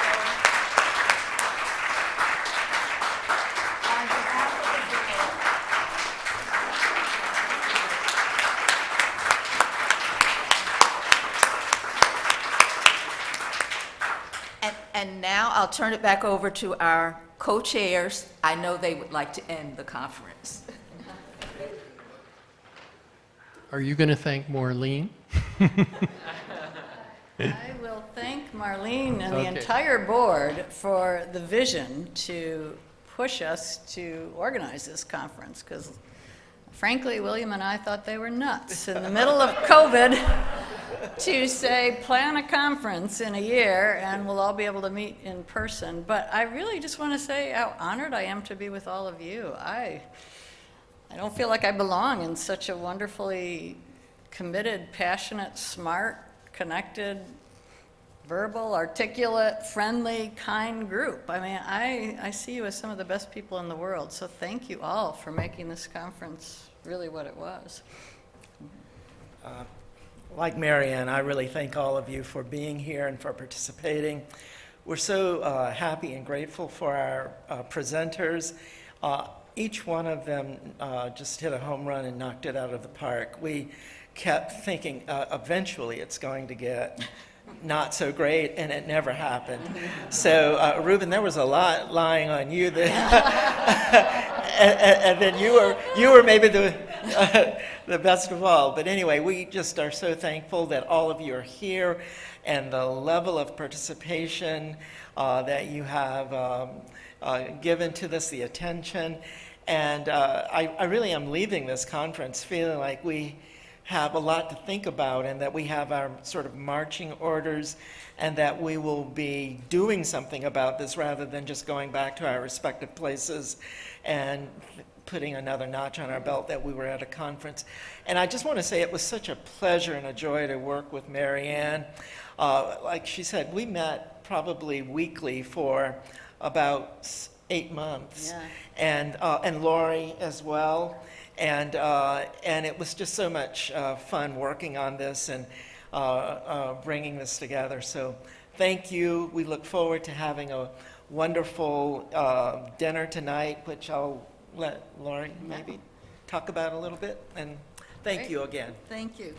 And now I'll turn it back over to our co-chairs. I know they would like to end the conference. Are you going to thank Maureen? I will thank Marlene and the Okay. entire board for the vision to push us to organize this conference, because frankly, William and I thought they were nuts in the middle of COVID to say, plan a conference in a year and we'll all be able to meet in person. But I really just want to say how honored I am to be with all of you. I don't feel like I belong in such a wonderfully committed, passionate, smart, connected, verbal, articulate, friendly, kind group. I mean, I see you as some of the best people in the world. So thank you all for making this conference really what it was. Like Marianne, I really thank all of you for being here and for participating. We're so happy and grateful for our presenters. Each one of them just hit a home run and knocked it out of the park. We kept thinking eventually it's going to get not so great, and it never happened. So, Ruben, there was a lot lying on you there. and then you were maybe the best of all. But anyway, we just are so thankful that all of you are here, and the level of participation that you have given to this, the attention. And I really am leaving this conference feeling like we have a lot to think about, and that we have our sort of marching orders, and that we will be doing something about this rather than just going back to our respective places and putting another notch on our belt that we were at a conference. And I just want to say it was such a pleasure and a joy to work with Mary Ann. Like she said, we met probably weekly for about 8 months. Yeah. And Lori as well. And it was just so much fun working on this and bringing this together. So thank you. We look forward to having a wonderful dinner tonight, which I'll let Lori maybe talk about a little bit. And thank you again. Thank you.